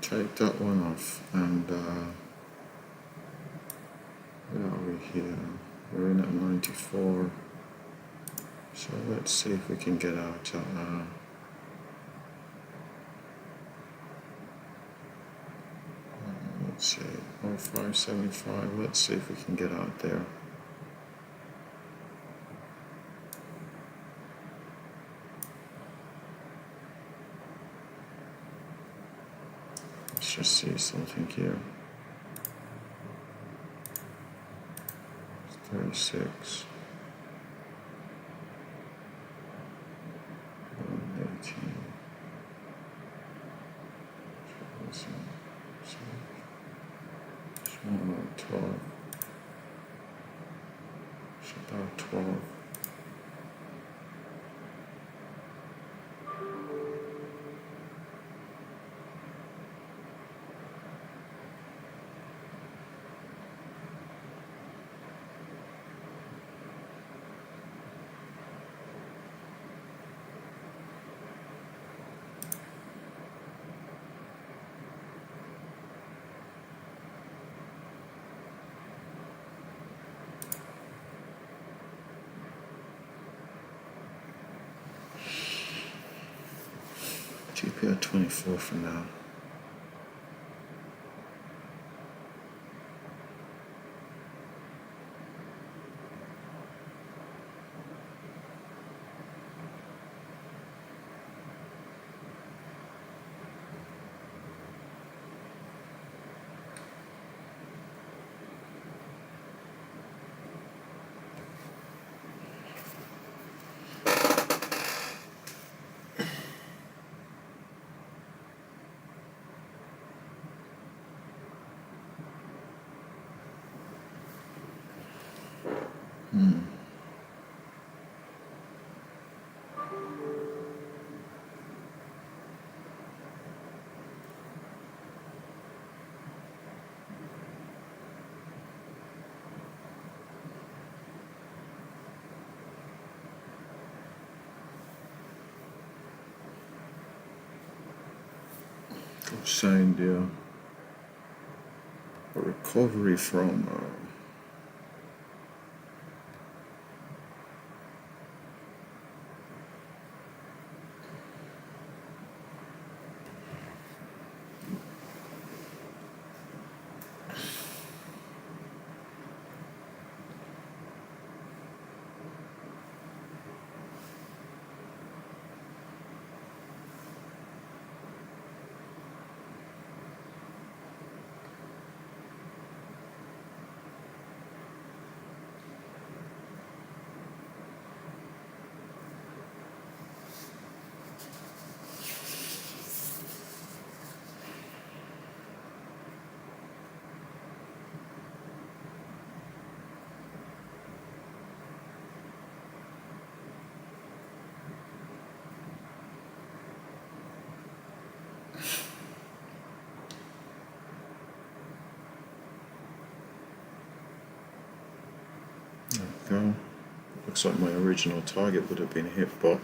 Speaker 1: Take that one off, and where are we here? We're in at 94. So let's see if we can get out at let's see, 0575. Let's see if we can get out there. Let's just see something here. 36. 118. It's about 12. It's about 12. Keep it at 24 for now. Saying the recovery from go. Looks like my original target would have been hit, but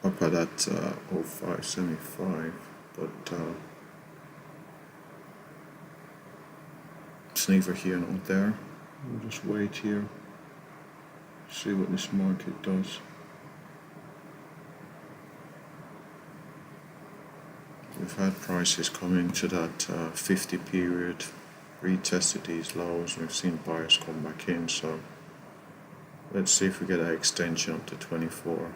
Speaker 1: up at that 0575, but it's neither here nor there. We'll just wait here, see what this market does. We've had prices coming to that 50 period, retested these lows, we've seen buyers come back in, so let's see if we get an extension up to 24.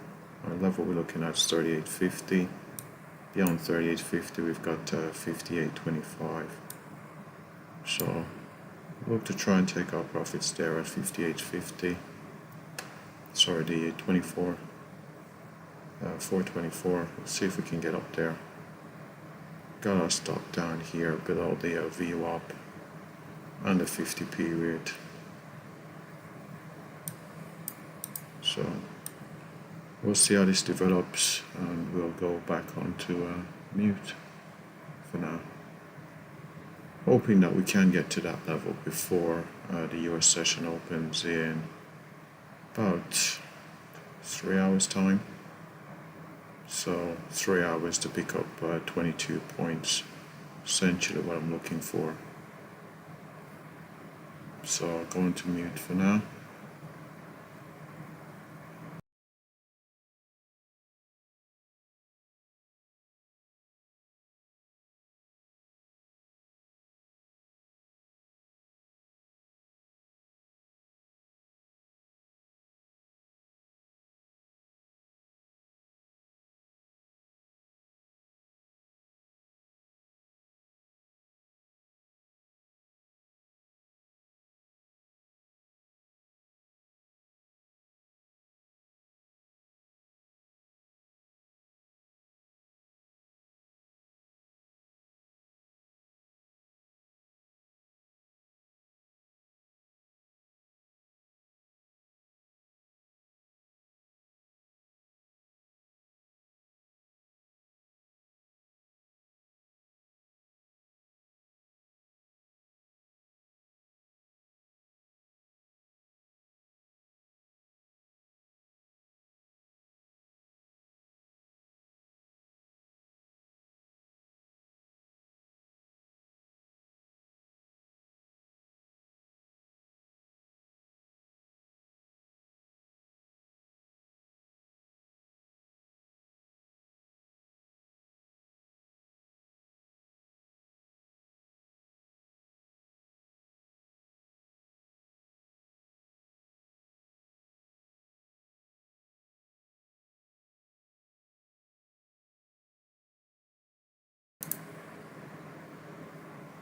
Speaker 1: Our level we're looking at is 38.50. Beyond 38.50 we've got 58.25. So look to try and take our profits there at 58.50. Sorry, the 24, 424. Let's see if we can get up there. Gotta stop down here below the VWAP and the 50 period. So we'll see how this develops, and we'll go back onto mute for now, hoping that we can get to that level before the US session opens in about 3 hours time. So 3 hours to pick up 22 points, essentially what I'm looking for. So I'll go into mute for now.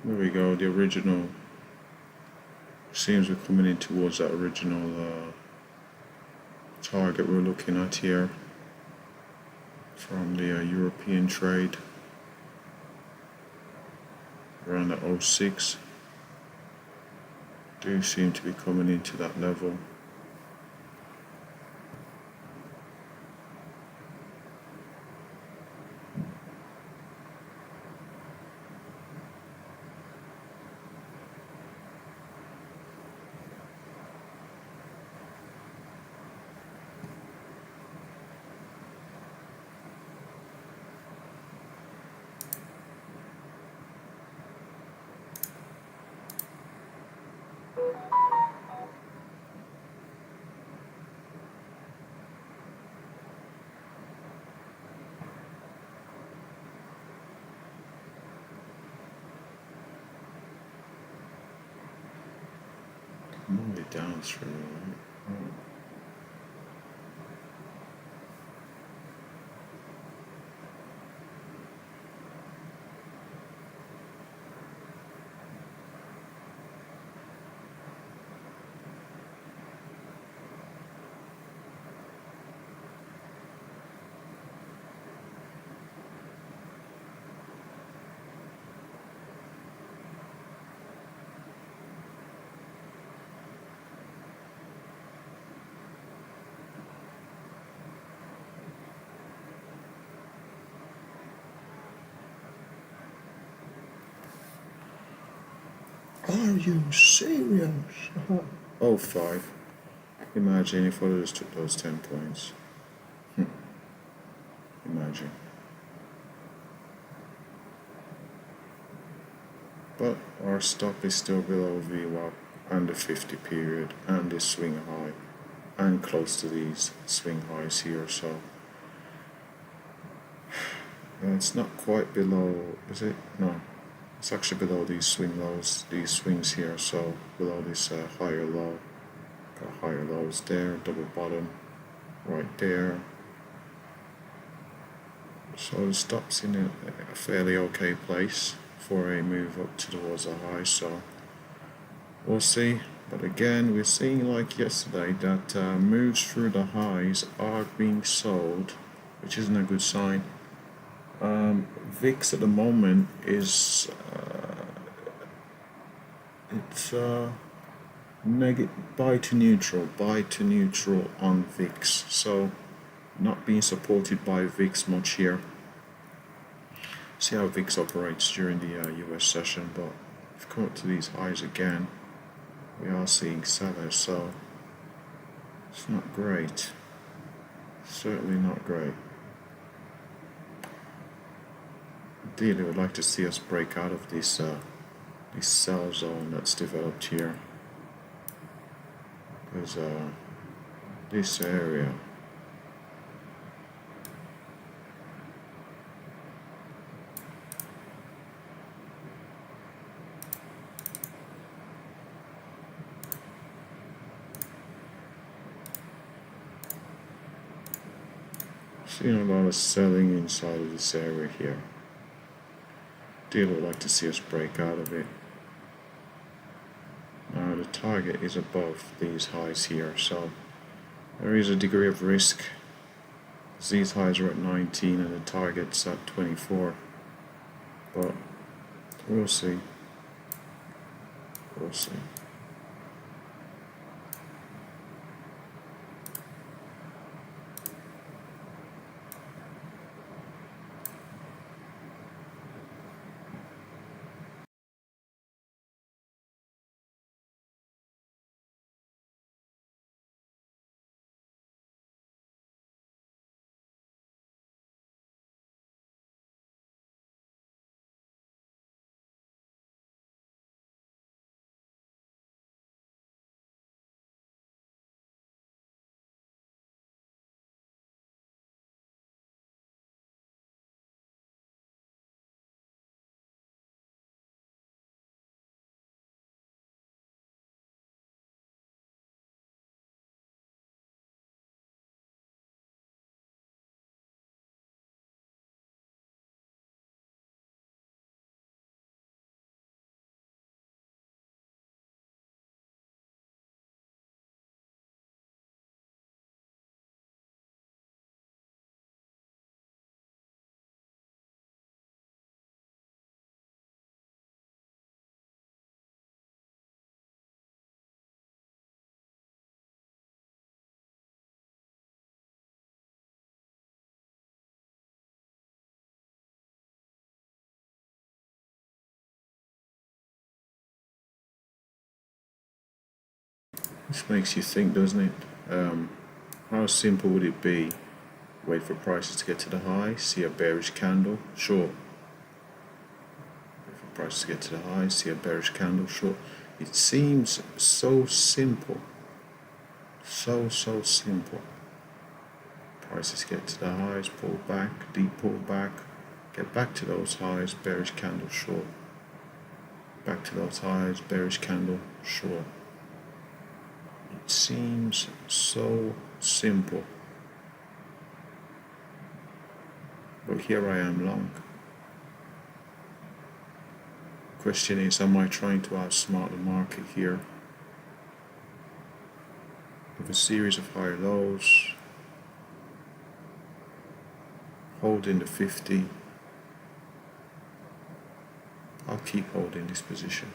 Speaker 1: There we go, the original, seems we're coming in towards that original target we're looking at here from the European trade around the 06. Do seem to be coming into that level. I'm only down through, right? Oh. Are you serious? Oh, 5. Imagine if others took those 10 points. Imagine. But our stop is still below VWAP and the 50 period and this swing high and close to these swing highs here, so it's not quite below, is it? No, it's actually below these swing lows, these swings here, so below this higher low. Got higher lows there, double bottom right there. So the stop's in a fairly okay place for a move up towards a high, so we'll see. But again, we're seeing like yesterday that moves through the highs are being sold, which isn't a good sign. VIX at the moment is it's buy to neutral on VIX, so not being supported by VIX much here. See how VIX operates during the US session, but if we come up to these highs again, we are seeing sellers, so it's not great. Certainly not great. Ideally, would like to see us break out of this sell zone that's developed here, because this area seeing a lot of selling inside of this area here. Ideally, would like to see us break out of it. Now the target is above these highs here, so there is a degree of risk. These highs are at 19 and the target's at 24, but we'll see. We'll see. This makes you think, doesn't it? How simple would it be? Wait for prices to get to the high, see a bearish candle, short. Wait for prices to get to the high, see a bearish candle, short. It seems so simple. So simple. Prices get to the highs, pull back, deep pull back, get back to those highs, bearish candle, short. Back to those highs, bearish candle, short. It seems so simple. But here I am long. Question is, am I trying to outsmart the market here? With a series of high lows, holding the 50, I'll keep holding this position.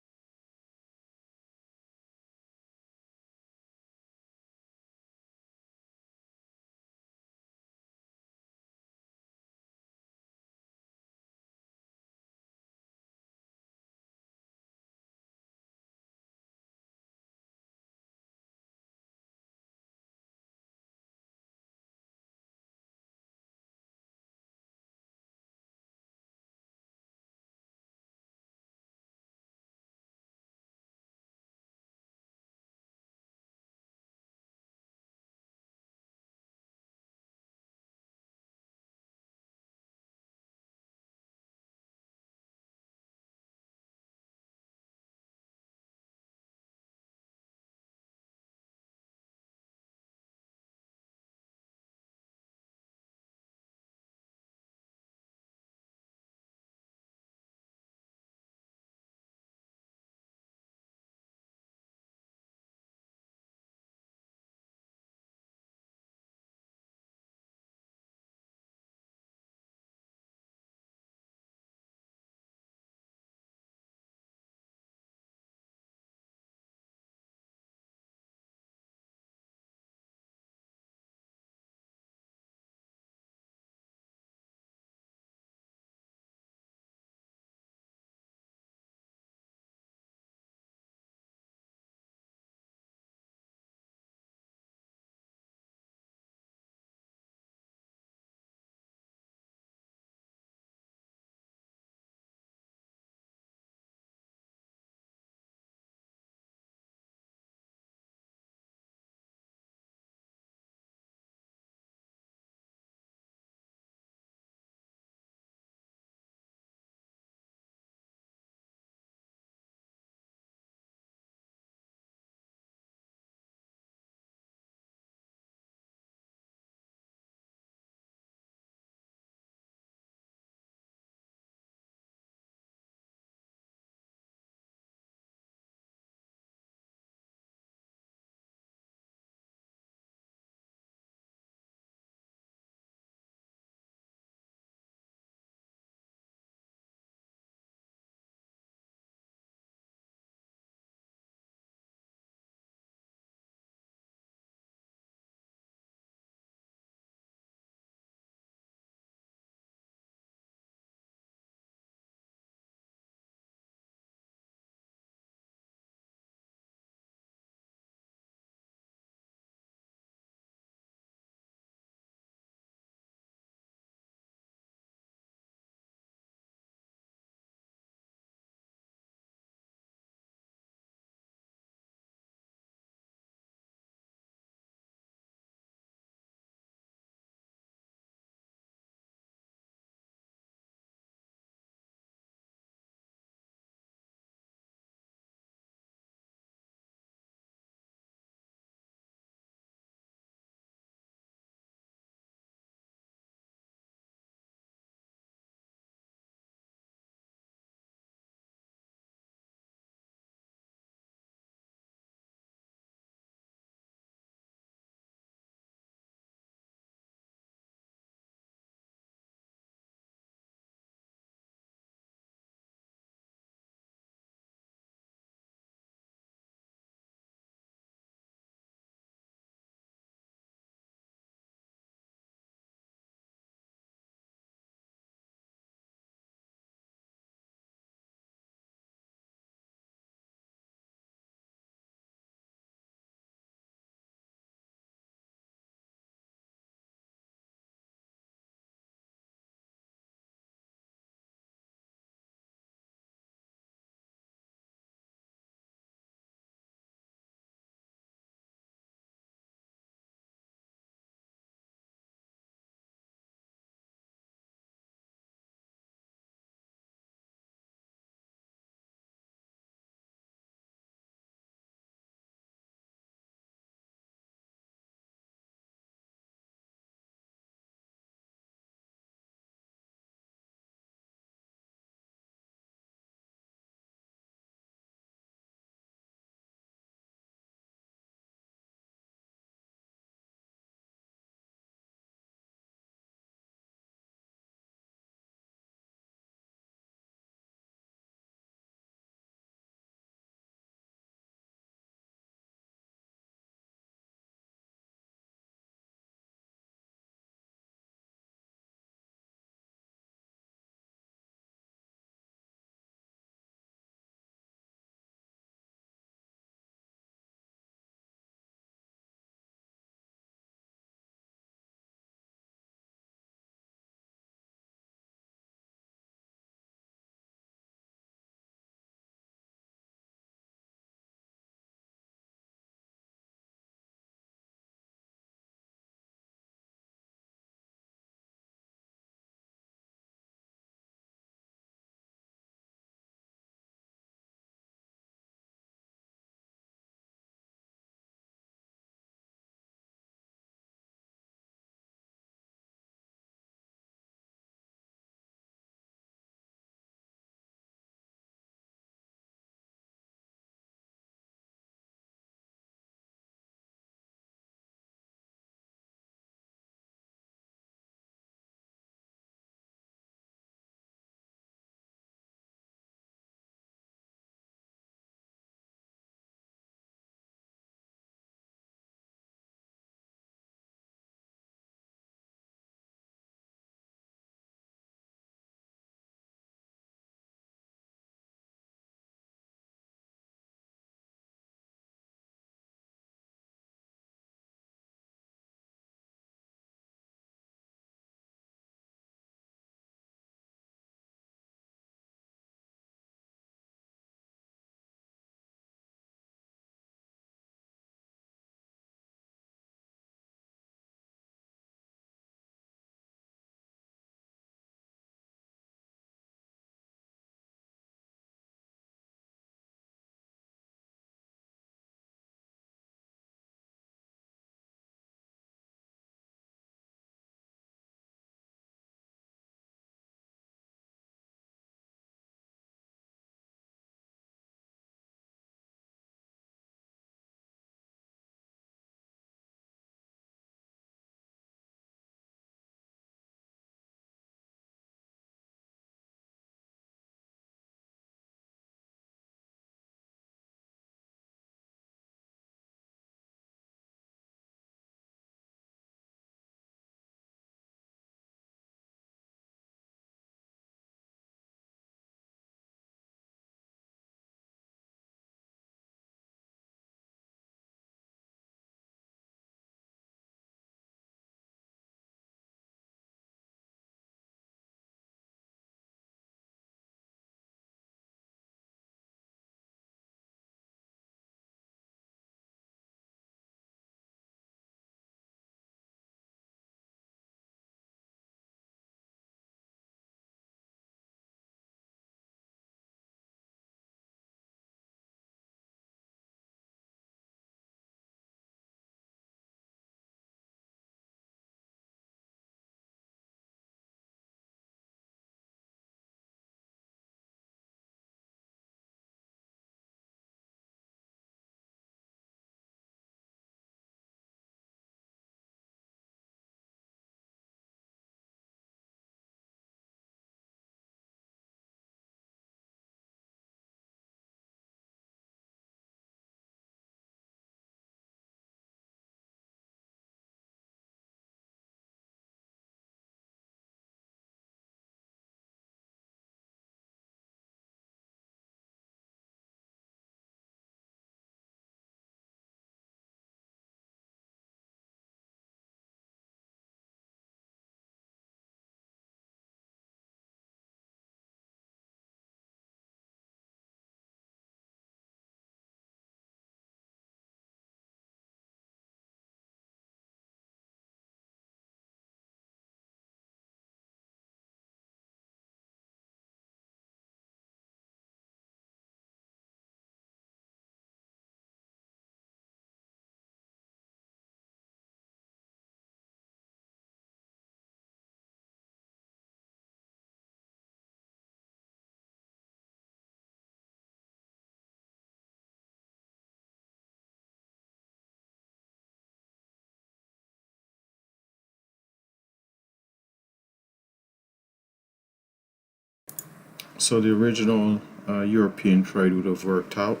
Speaker 1: so the original European trade would have worked out.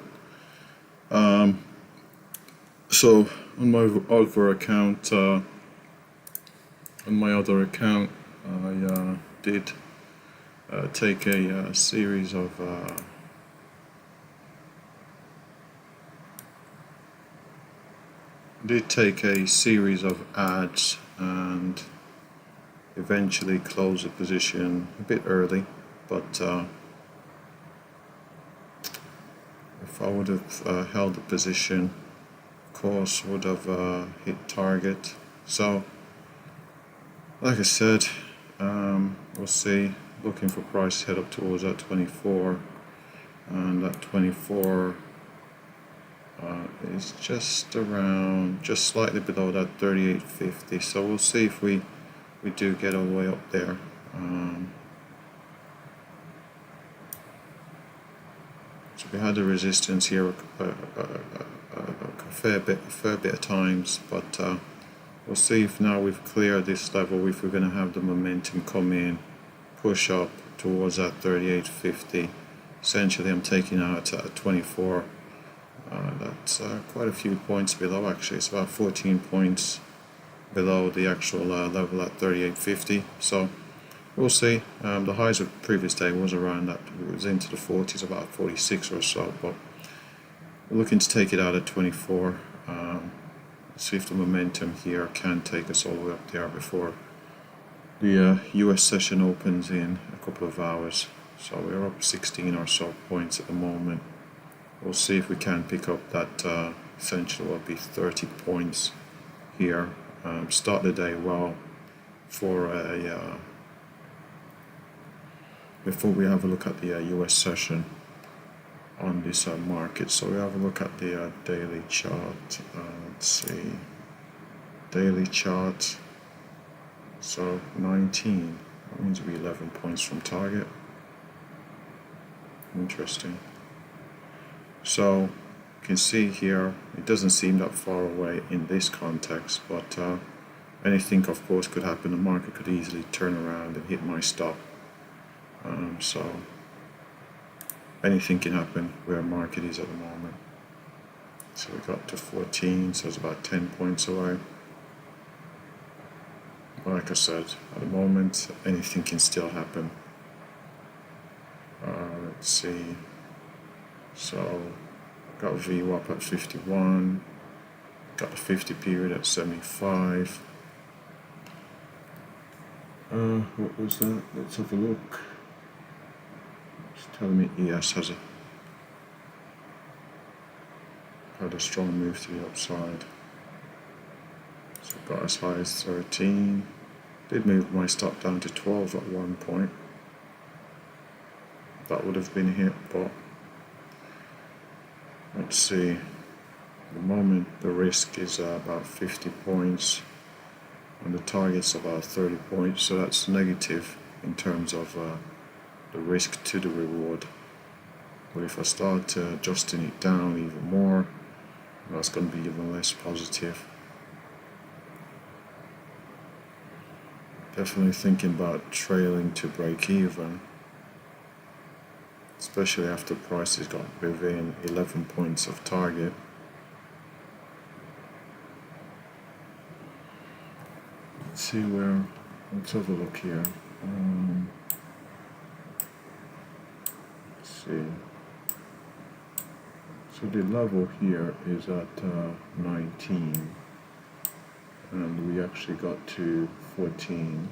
Speaker 1: So on my other account, I did take a series of ads and eventually close the position a bit early, but if I would have held the position, of course would have hit target. So like I said, we'll see. Looking for price to head up towards that 24, and that 24 is just slightly below that 38.50. So we'll see if we do get all the way up there. So we had the resistance here a fair bit of times, but we'll see if now we've cleared this level, if we're going to have the momentum come in, push up towards that 38.50. Essentially, I'm taking out at 24. That's quite a few points below, actually. It's about 14 points below the actual level at 38.50. So we'll see. The highs of the previous day was around that. It was into the 40s, about 46 or so. But we're looking to take it out at 24. See if the momentum here can take us all the way up there before the US session opens in a couple of hours. So we're up 16 or so points at the moment. We'll see if we can pick up that essentially will be 30 points here. Start the day well for a before we have a look at the US session on this market. So we have a look at the daily chart. Let's see, daily chart. So 19, that means we're 11 points from target. Interesting. So you can see here, it doesn't seem that far away in this context, but anything of course could happen. The market could easily turn around and hit my stop. So anything can happen where the market is at the moment. So we got to 14, so it's about 10 points away. Like I said, at the moment, anything can still happen. Let's see. So, got VWAP at 51. Got the 50 period at 75. What was that? Let's have a look. It's telling me ES had a strong move to the upside. So got as high as 13. Did move my stop down to 12 at one point. That would have been hit, but let's see. At the moment the risk is about 50 points and the target's about 30 points, so that's negative in terms of the risk to the reward. But if I start adjusting it down even more, that's going to be even less positive. Definitely thinking about trailing to break even, especially after prices got within 11 points of target. Let's see where, let's have a look here. Let's see. So the level here is at 19. And we actually got to 14.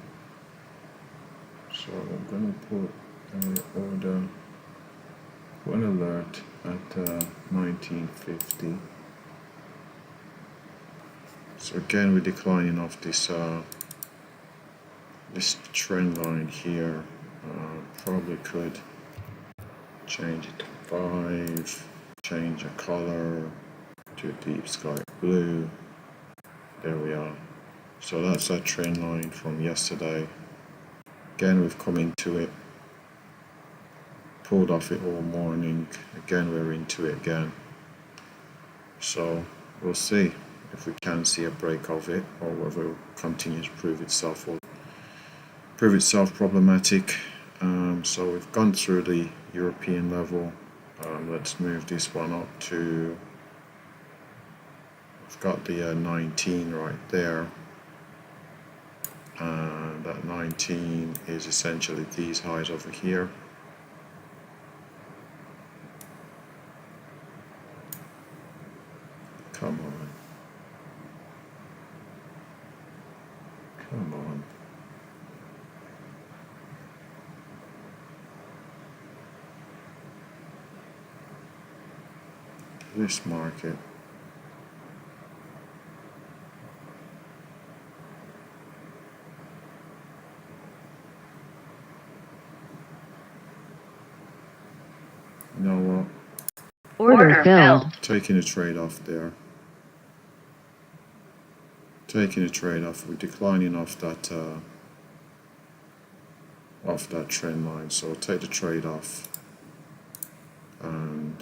Speaker 1: So I'm going to put an alert at 1950. So again, we're declining off this this trend line here. Probably could change it to 5, change the color to deep sky blue. There we are. So that's that trend line from yesterday. Again, we've come into it, pulled off it all morning. Again, we're into it again. So we'll see if we can see a break of it, or whether it will continue to prove itself problematic. So we've gone through the European level. Let's move this one up to, we've got the 19 right there. And that 19 is essentially these highs over here. Come on. Come on. This market. You know what?
Speaker 2: Order filled.
Speaker 1: Taking a trade off there. Taking a trade off. We're declining off that trend line. So I'll take the trade off and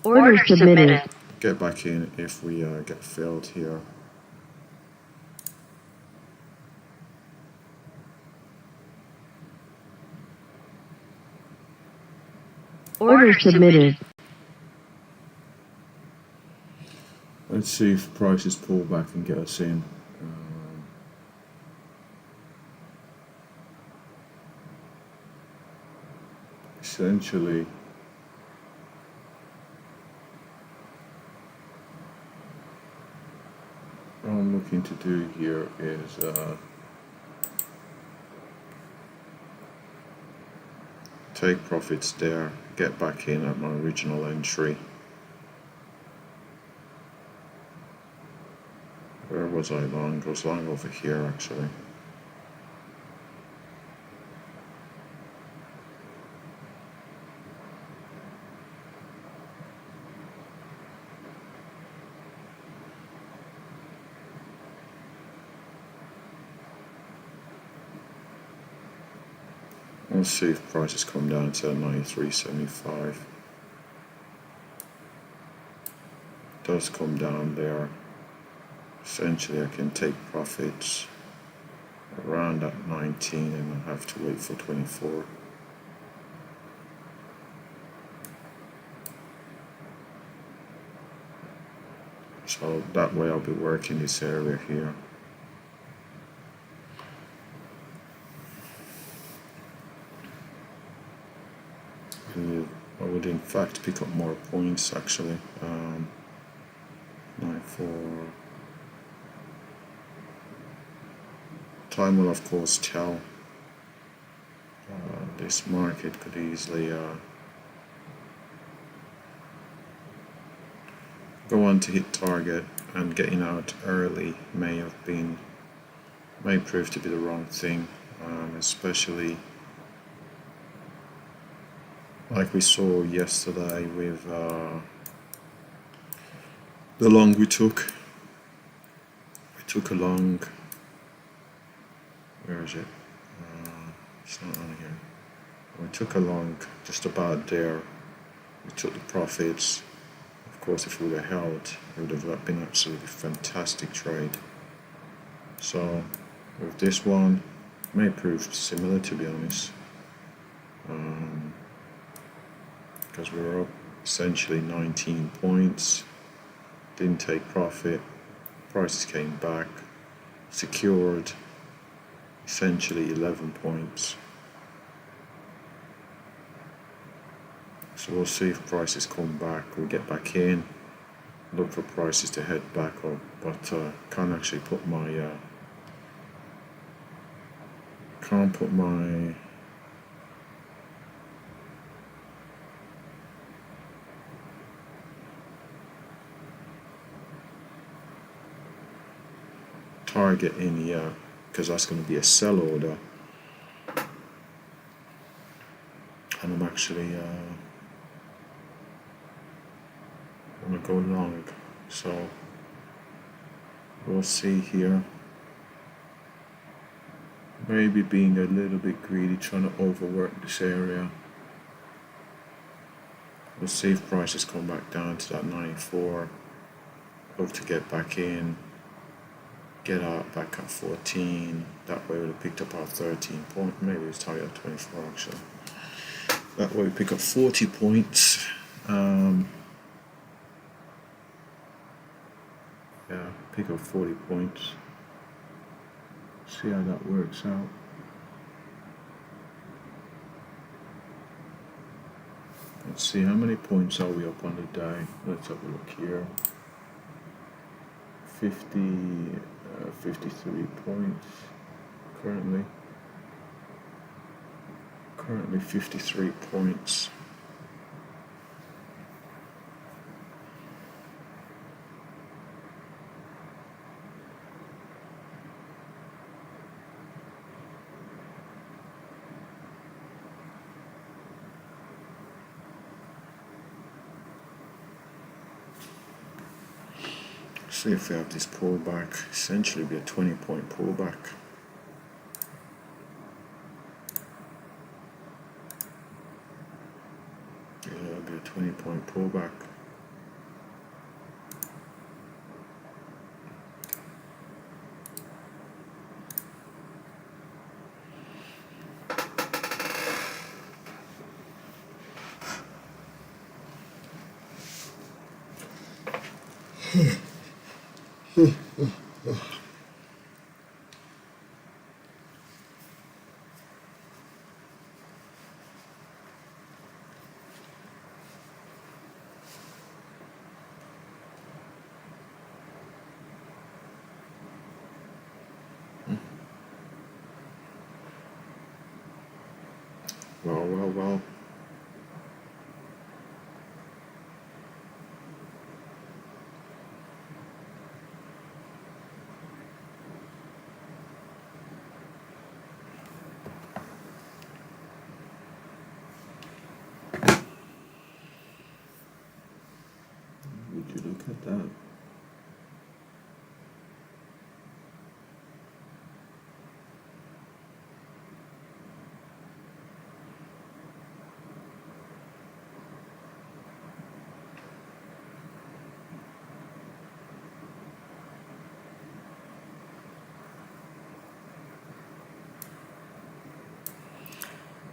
Speaker 2: Order submitted.
Speaker 1: get back in if we get filled here.
Speaker 2: Order submitted.
Speaker 1: Let's see if prices pull back and get us in. Essentially, what I'm looking to do here is take profits there, get back in at my original entry. Where was I long? I was long over here actually. Let's see if prices come down to 93.75. Does come down there. Essentially I can take profits around at 19 and I have to wait for 24. So that way I'll be working this area here. I would in fact pick up more points actually. 9-4. Time will of course tell. This market could easily go on to hit target, and getting out early may prove to be the wrong thing, especially like we saw yesterday with the long we took. We took a long. Where is it? It's not on here. We took a long just about there. We took the profits. Of course, if we would have held, it would have been absolutely fantastic trade. So with this one, it may prove similar, to be honest. Because we were up essentially 19 points, didn't take profit, prices came back, secured essentially 11 points. So we'll see if prices come back, we'll get back in, look for prices to head back up, but can't actually put my target in here, because that's going to be a sell order, and I'm actually want to go long, so we'll see here. Maybe being a little bit greedy, trying to overwork this area. We'll see if prices come back down to that 94. Hope to get back in. get out back at 14. That way we would have picked up our 13 points. Maybe it's target at 24 actually. That way we pick up 40 points. Yeah, pick up 40 points. See how that works out. Let's see, how many points are we up on the day? Let's have a look here. 53 points currently. Currently 53 points. See if we have this pullback. Essentially be a 20-point pullback. Yeah, it'll be a 20-point pullback. Well. Would you look at that?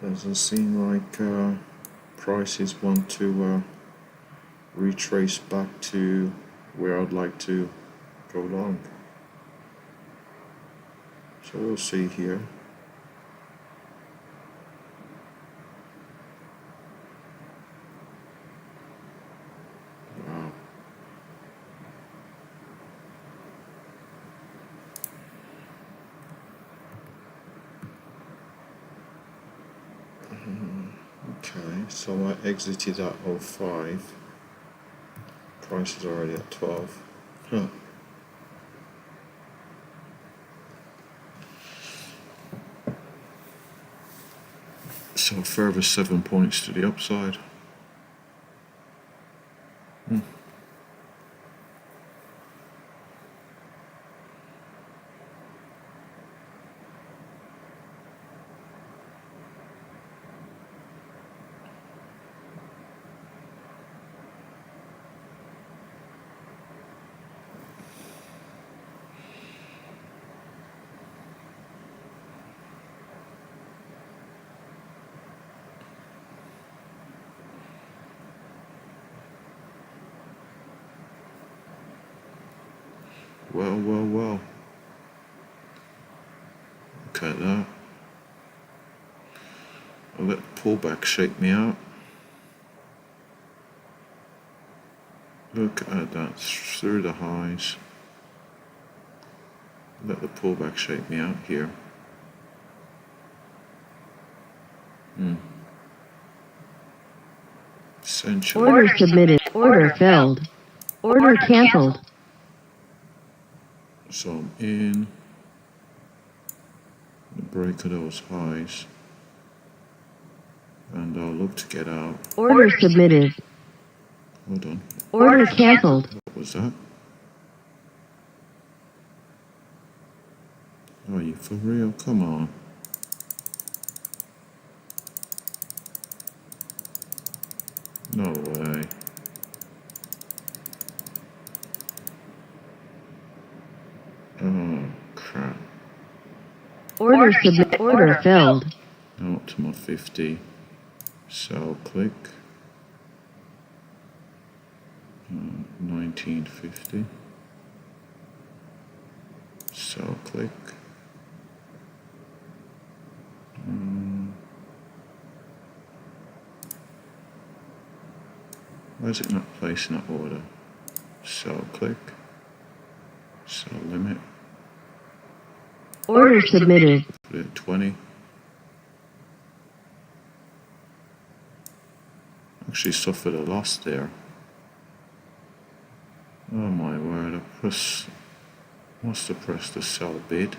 Speaker 1: Doesn't seem like prices want to retrace back to where I'd like to go long. So we'll see here. Wow. Okay, so I exited at 05. Price is already at 12. Huh. So a further 7 points to the upside. Well. Look at that. I'll let the pullback shake me out. Look at that, through the highs. Let the pullback shake me out here. Essentially.
Speaker 2: Order submitted. Order filled. Order canceled.
Speaker 1: So I'm in the break of those highs, and I'll look to get out.
Speaker 2: Order submitted.
Speaker 1: Hold on.
Speaker 2: Order canceled.
Speaker 1: What was that? Are you for real? Come on. No way. Oh.
Speaker 2: Order filled.
Speaker 1: Optimal 50. Sell click. 1950. Sell click. Why is it not placing that order? Sell click. Sell limit.
Speaker 2: Order submitted.
Speaker 1: Put it at 20. Actually suffered a loss there. Oh my word, must have pressed the sell bid.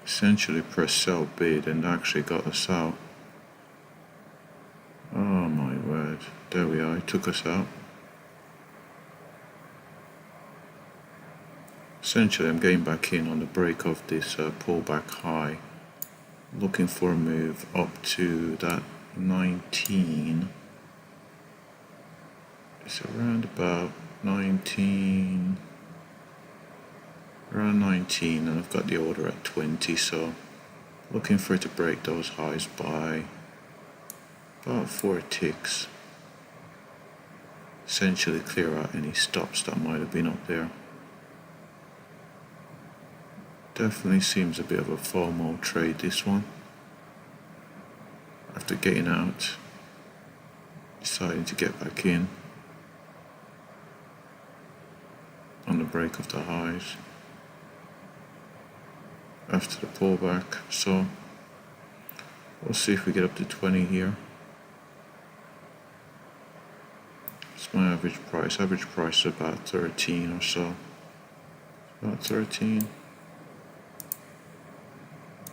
Speaker 1: Essentially pressed sell bid and actually got us out. Oh my word, there we are, it took us out. Essentially I'm getting back in on the break of this pullback high, looking for a move up to that 19. It's around about 19, and I've got the order at 20, so looking for it to break those highs by about 4 ticks. Essentially clear out any stops that might have been up there. Definitely seems a bit of a FOMO trade, this one. After getting out, deciding to get back in on the break of the highs after the pullback. So we'll see if we get up to 20 here. It's my average price. Average price is about 13 or so. About 13.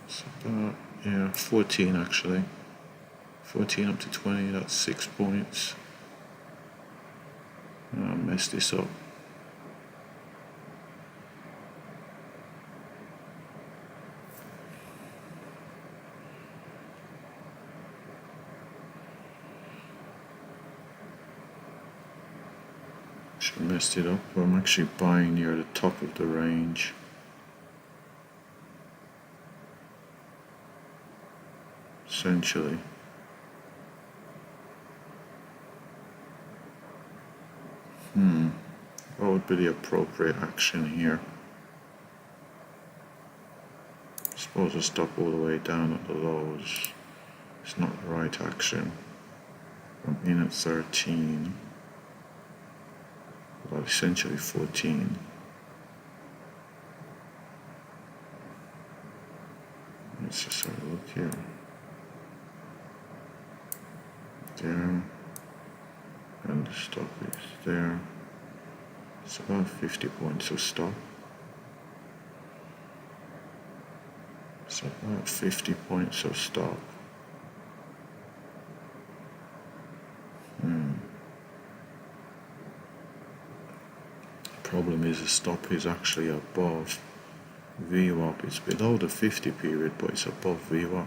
Speaker 1: It's about, yeah, 14 actually. 14 up to 20, that's 6 points. I messed this up. Messed it up. I'm actually buying near the top of the range. Essentially. What would be the appropriate action here? I suppose I stop all the way down at the lows. It's not the right action. I'm in at 13. Well, essentially 14. Let's just have a look here. There. And the stop is there. It's about 50 points of stop. It's about 50 points of stop. Problem is the stop is actually above VWAP. It's below the 50 period, but it's above VWAP,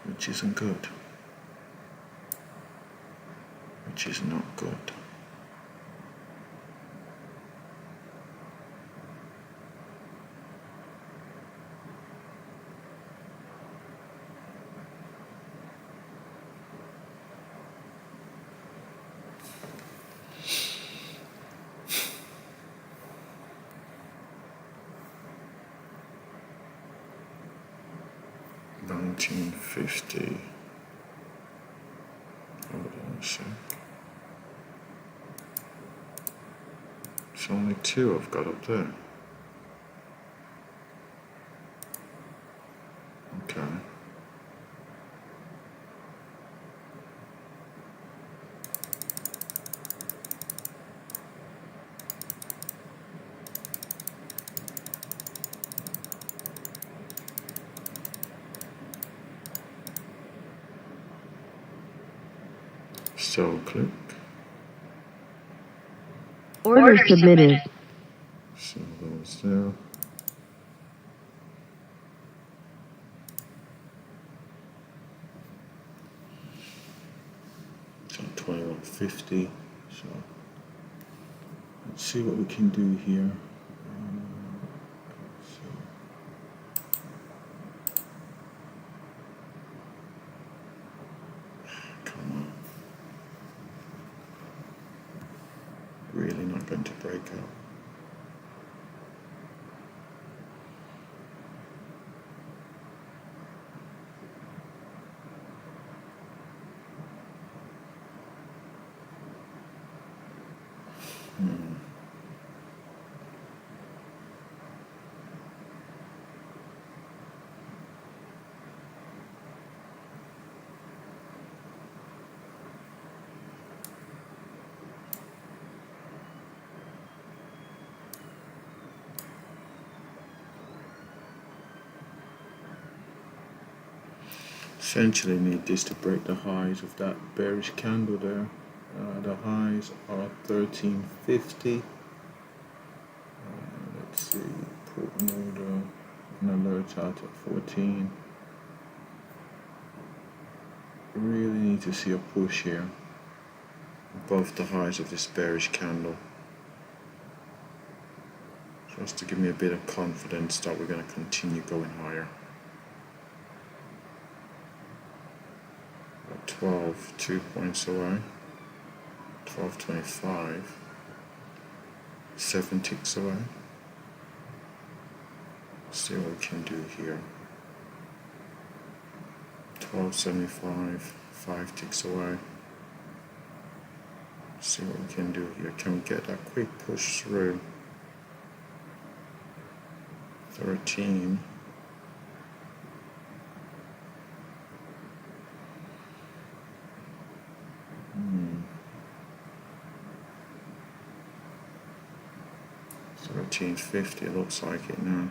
Speaker 1: which isn't good. Which is not good. $19.50. Hold on a sec. It's only 2 I've got up there. Okay. So click.
Speaker 2: Order submitted.
Speaker 1: So those there. So 21 50. So let's see what we can do here. Come on. Really not going to break out. Essentially need this to break the highs of that bearish candle there. The highs are 1350. Let's see, put an order, an alert out at 14. Really need to see a push here above the highs of this bearish candle, just to give me a bit of confidence that we're going to continue going higher. 12, 2 points away, 12.25, 7 ticks away. See what we can do here. 12.75, 5 ticks away. See what we can do here. Can we get that quick push through? 13. $13.50 looks like it now.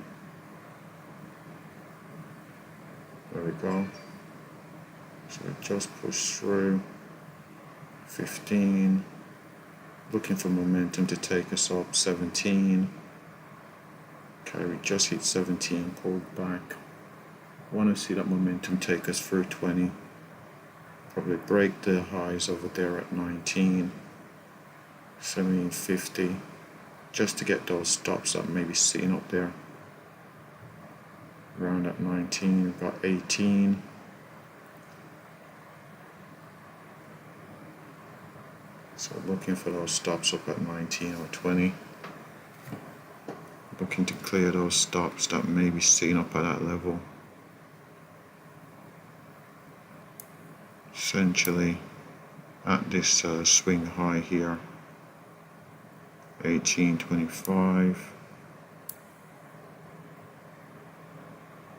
Speaker 1: There we go. So it just pushed through 15. Looking for momentum to take us up 17. Okay, we just hit 17, pulled back. Want to see that momentum take us through 20. Probably break the highs over there at 19. 17.50. Just to get those stops that may be sitting up there. Around at 19, we've got 18. So looking for those stops up at 19 or 20. Looking to clear those stops that may be sitting up at that level. Essentially at this swing high here. 18.25,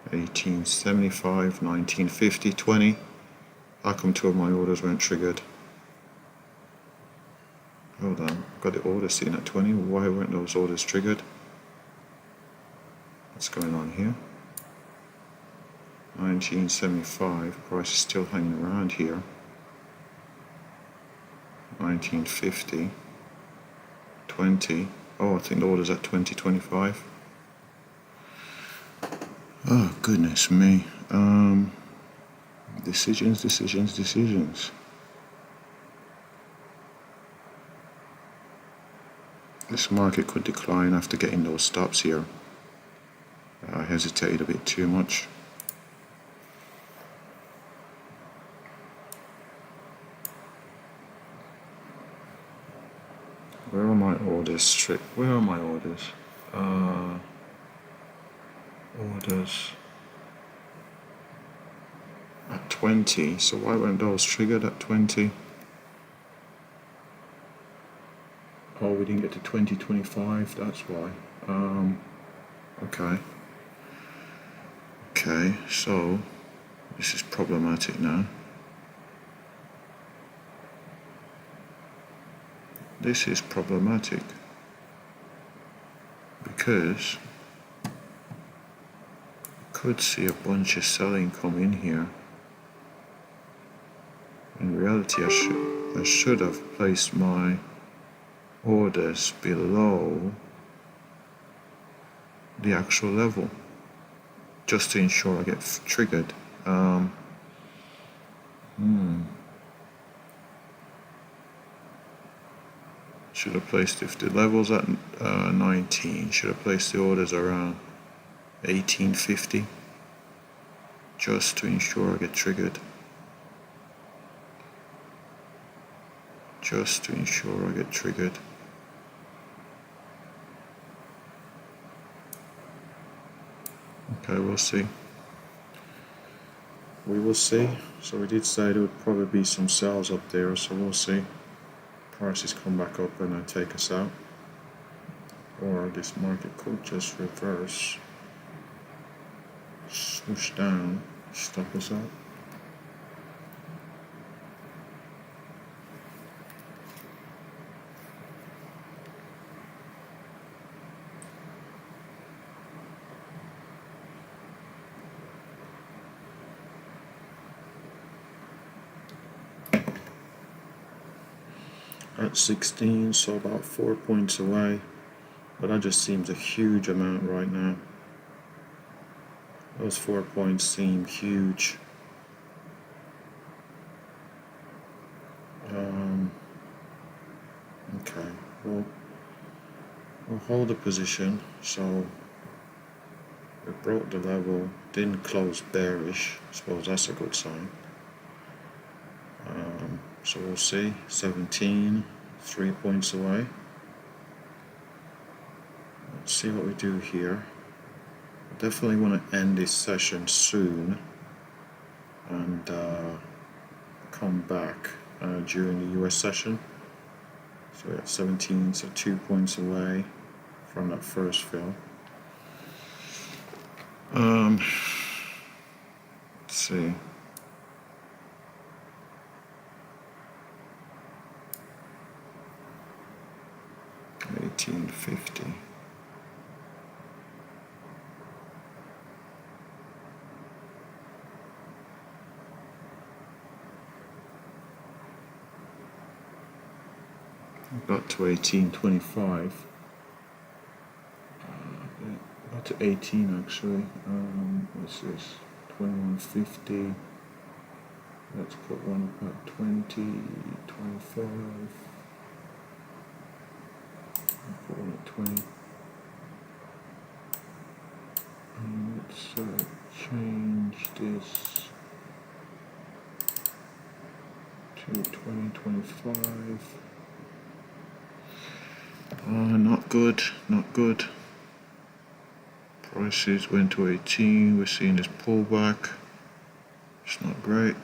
Speaker 1: 18.75, 19.50, 20. How come 2 of my orders weren't triggered? Hold on, I've got the order sitting at 20. Why weren't those orders triggered? What's going on here? 19.75, price is still hanging around here. 19.50. 20. Oh, I think the order's at 20.25. Oh, goodness me. Decisions. This market could decline after getting those stops here. I hesitated a bit too much. Where are my orders? Where are my orders? Orders at 20. So why weren't those triggered at 20? Oh, we didn't get to 20.25. That's why. Okay. Okay. So this is problematic now. This is problematic because I could see a bunch of selling come in here. In reality, I should have placed my orders below the actual level just to ensure I get triggered. Should have placed, if the level's at 19, should have placed the orders around 1850, just to ensure I get triggered. Just to ensure I get triggered. Okay, we'll see. We will see. So we did say there would probably be some sales up there, so we'll see. Prices come back up and take us out. Or this market could just reverse, swoosh down, stop us out. At 16, so about 4 points away, but that just seems a huge amount right now. Those 4 points seem huge. Okay, we'll hold the position. So we broke the level, didn't close bearish. I suppose that's a good sign. So we'll see. 17, 3 points away. Let's see what we do here. Definitely want to end this session soon and come back during the US session. So we're at 17, so 2 points away from that first fill. Let's see. $18.50. Got to 18.25. Got to 18 actually. What's this? 21.50. Let's put one about 20, 25. Put one at 20. And let's change this to 20.25. Not good, not good. Prices went to 18. We're seeing this pullback. It's not great.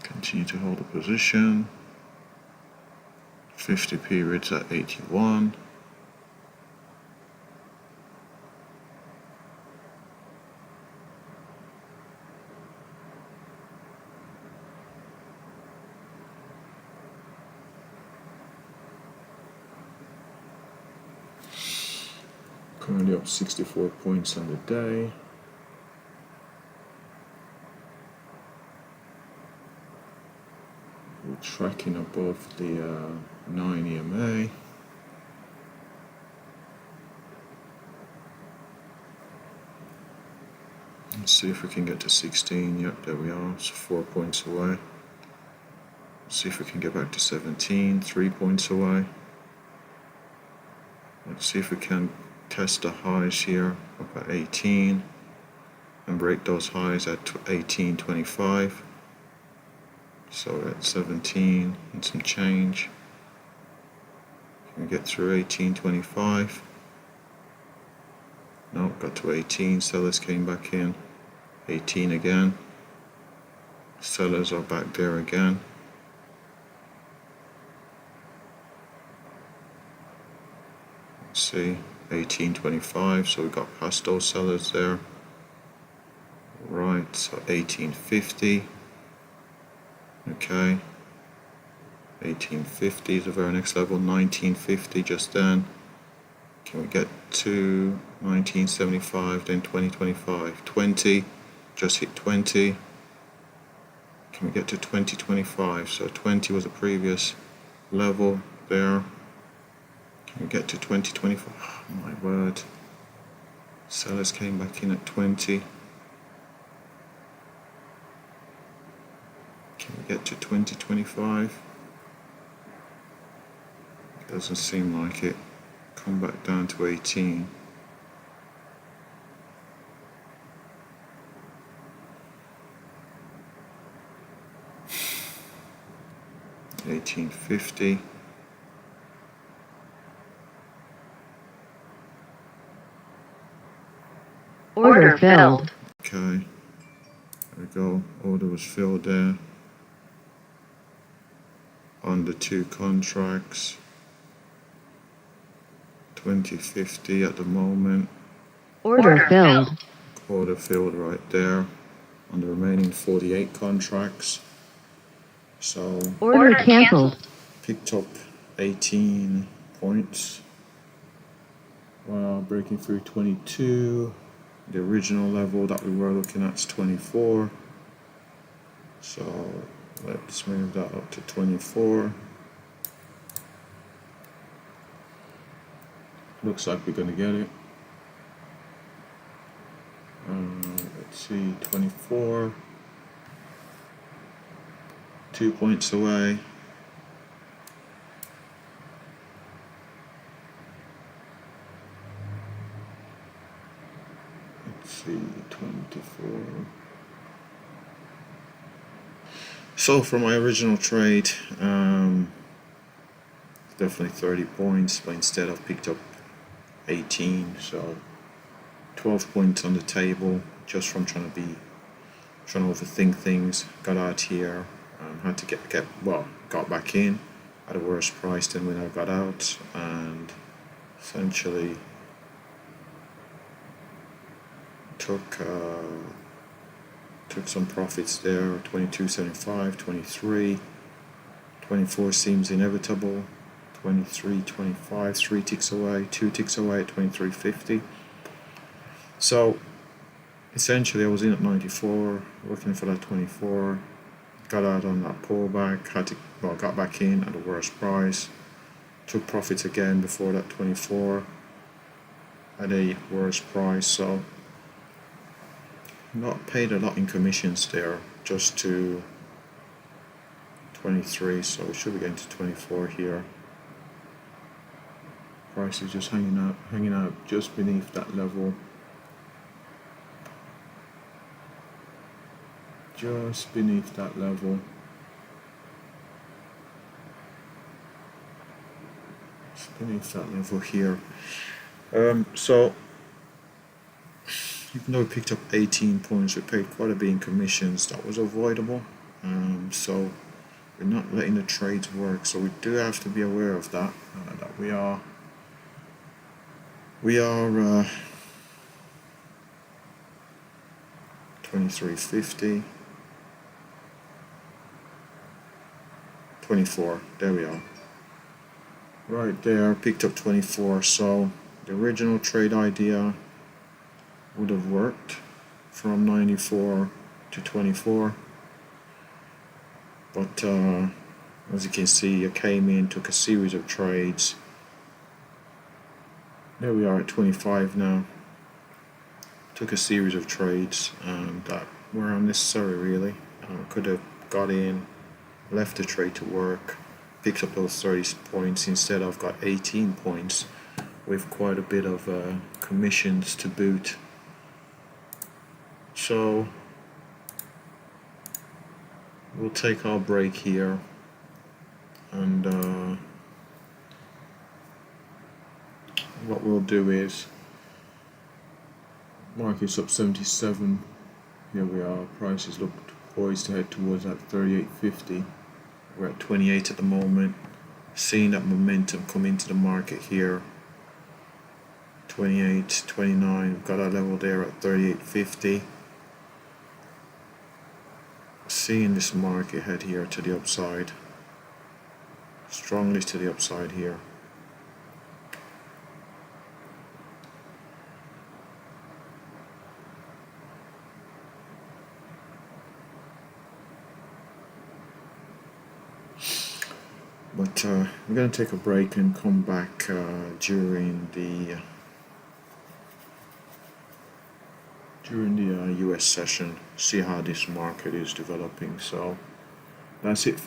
Speaker 1: Continue to hold the position. 50 periods at 81. Currently up 64 points on the day. We're tracking above the 9 EMA. Let's see if we can get to 16. Yep, there we are. It's 4 points away. Let's see if we can get back to 17. 3 points away. Let's see if we can test the highs here up at 18 and break those highs at 18.25. So we're at 17 and some change. Can we get through 18.25? No, got to 18. Sellers came back in. 18 again. Sellers are back there again. Let's see. 18.25, so we got past those sellers there. Right, so 18.50. Okay. 18.50 is the very next level. 19.50 just then. Can we get to 19.75, then 20.25? 20, just hit 20. Can we get to 20.25? So 20 was the previous level there. Can we get to 20.25? Oh, my word. Sellers came back in at 20. Can we get to 2025? Doesn't seem like it. Come back down to 18. $18.50.
Speaker 2: Order filled.
Speaker 1: Okay, there we go. Order was filled there on the two contracts. 20.50 at the moment.
Speaker 2: Order filled.
Speaker 1: Order filled right there on the remaining 48 contracts. So
Speaker 2: Order canceled.
Speaker 1: picked up 18 points while breaking through 22. The original level that we were looking at is 24. So let's move that up to 24. Looks like we're gonna get it. Let's see, 24. 2 points away. Let's see, 24. So for my original trade, definitely 30 points, but instead I've picked up 18, so 12 points on the table just from trying to overthink things. Got out here, had to got back in at a worse price than when I got out, and essentially took some profits there. 22.75, 23, 24 seems inevitable. 23, 25, 3 ticks away, 2 ticks away at 23.50. So essentially I was in at 94, looking for that 24, got out on that pullback, got back in at a worse price, took profits again before that 24 at a worse price. So not paid a lot in commissions there, just to 23, so we should be getting to 24 here. Price is just hanging out just beneath that level. Just beneath that level. Just beneath that level here. So even though we picked up 18 points, we paid quite a bit in commissions. That was avoidable. So we're not letting the trades work. So we do have to be aware of that. That we are 23.50. 24. There we are. Right there, picked up 24. So the original trade idea would have worked from 94 to 24, but as you can see, I came in, took a series of trades. There we are at 25 now. Took a series of trades that were unnecessary, really. Could have got in, left the trade to work, picked up those 30 points. Instead I've got 18 points with quite a bit of commissions to boot. So we'll take our break here, and what we'll do is, market's up 77. Here we are. Prices look poised to head towards that 38.50. We're at 28 at the moment. Seeing that momentum come into the market here. 28, 29. We've got our level there at 38.50. Seeing this market head here to the upside. Strongly to the upside here. But we're going to take a break and come back during the US session, see how this market is developing. So That's it.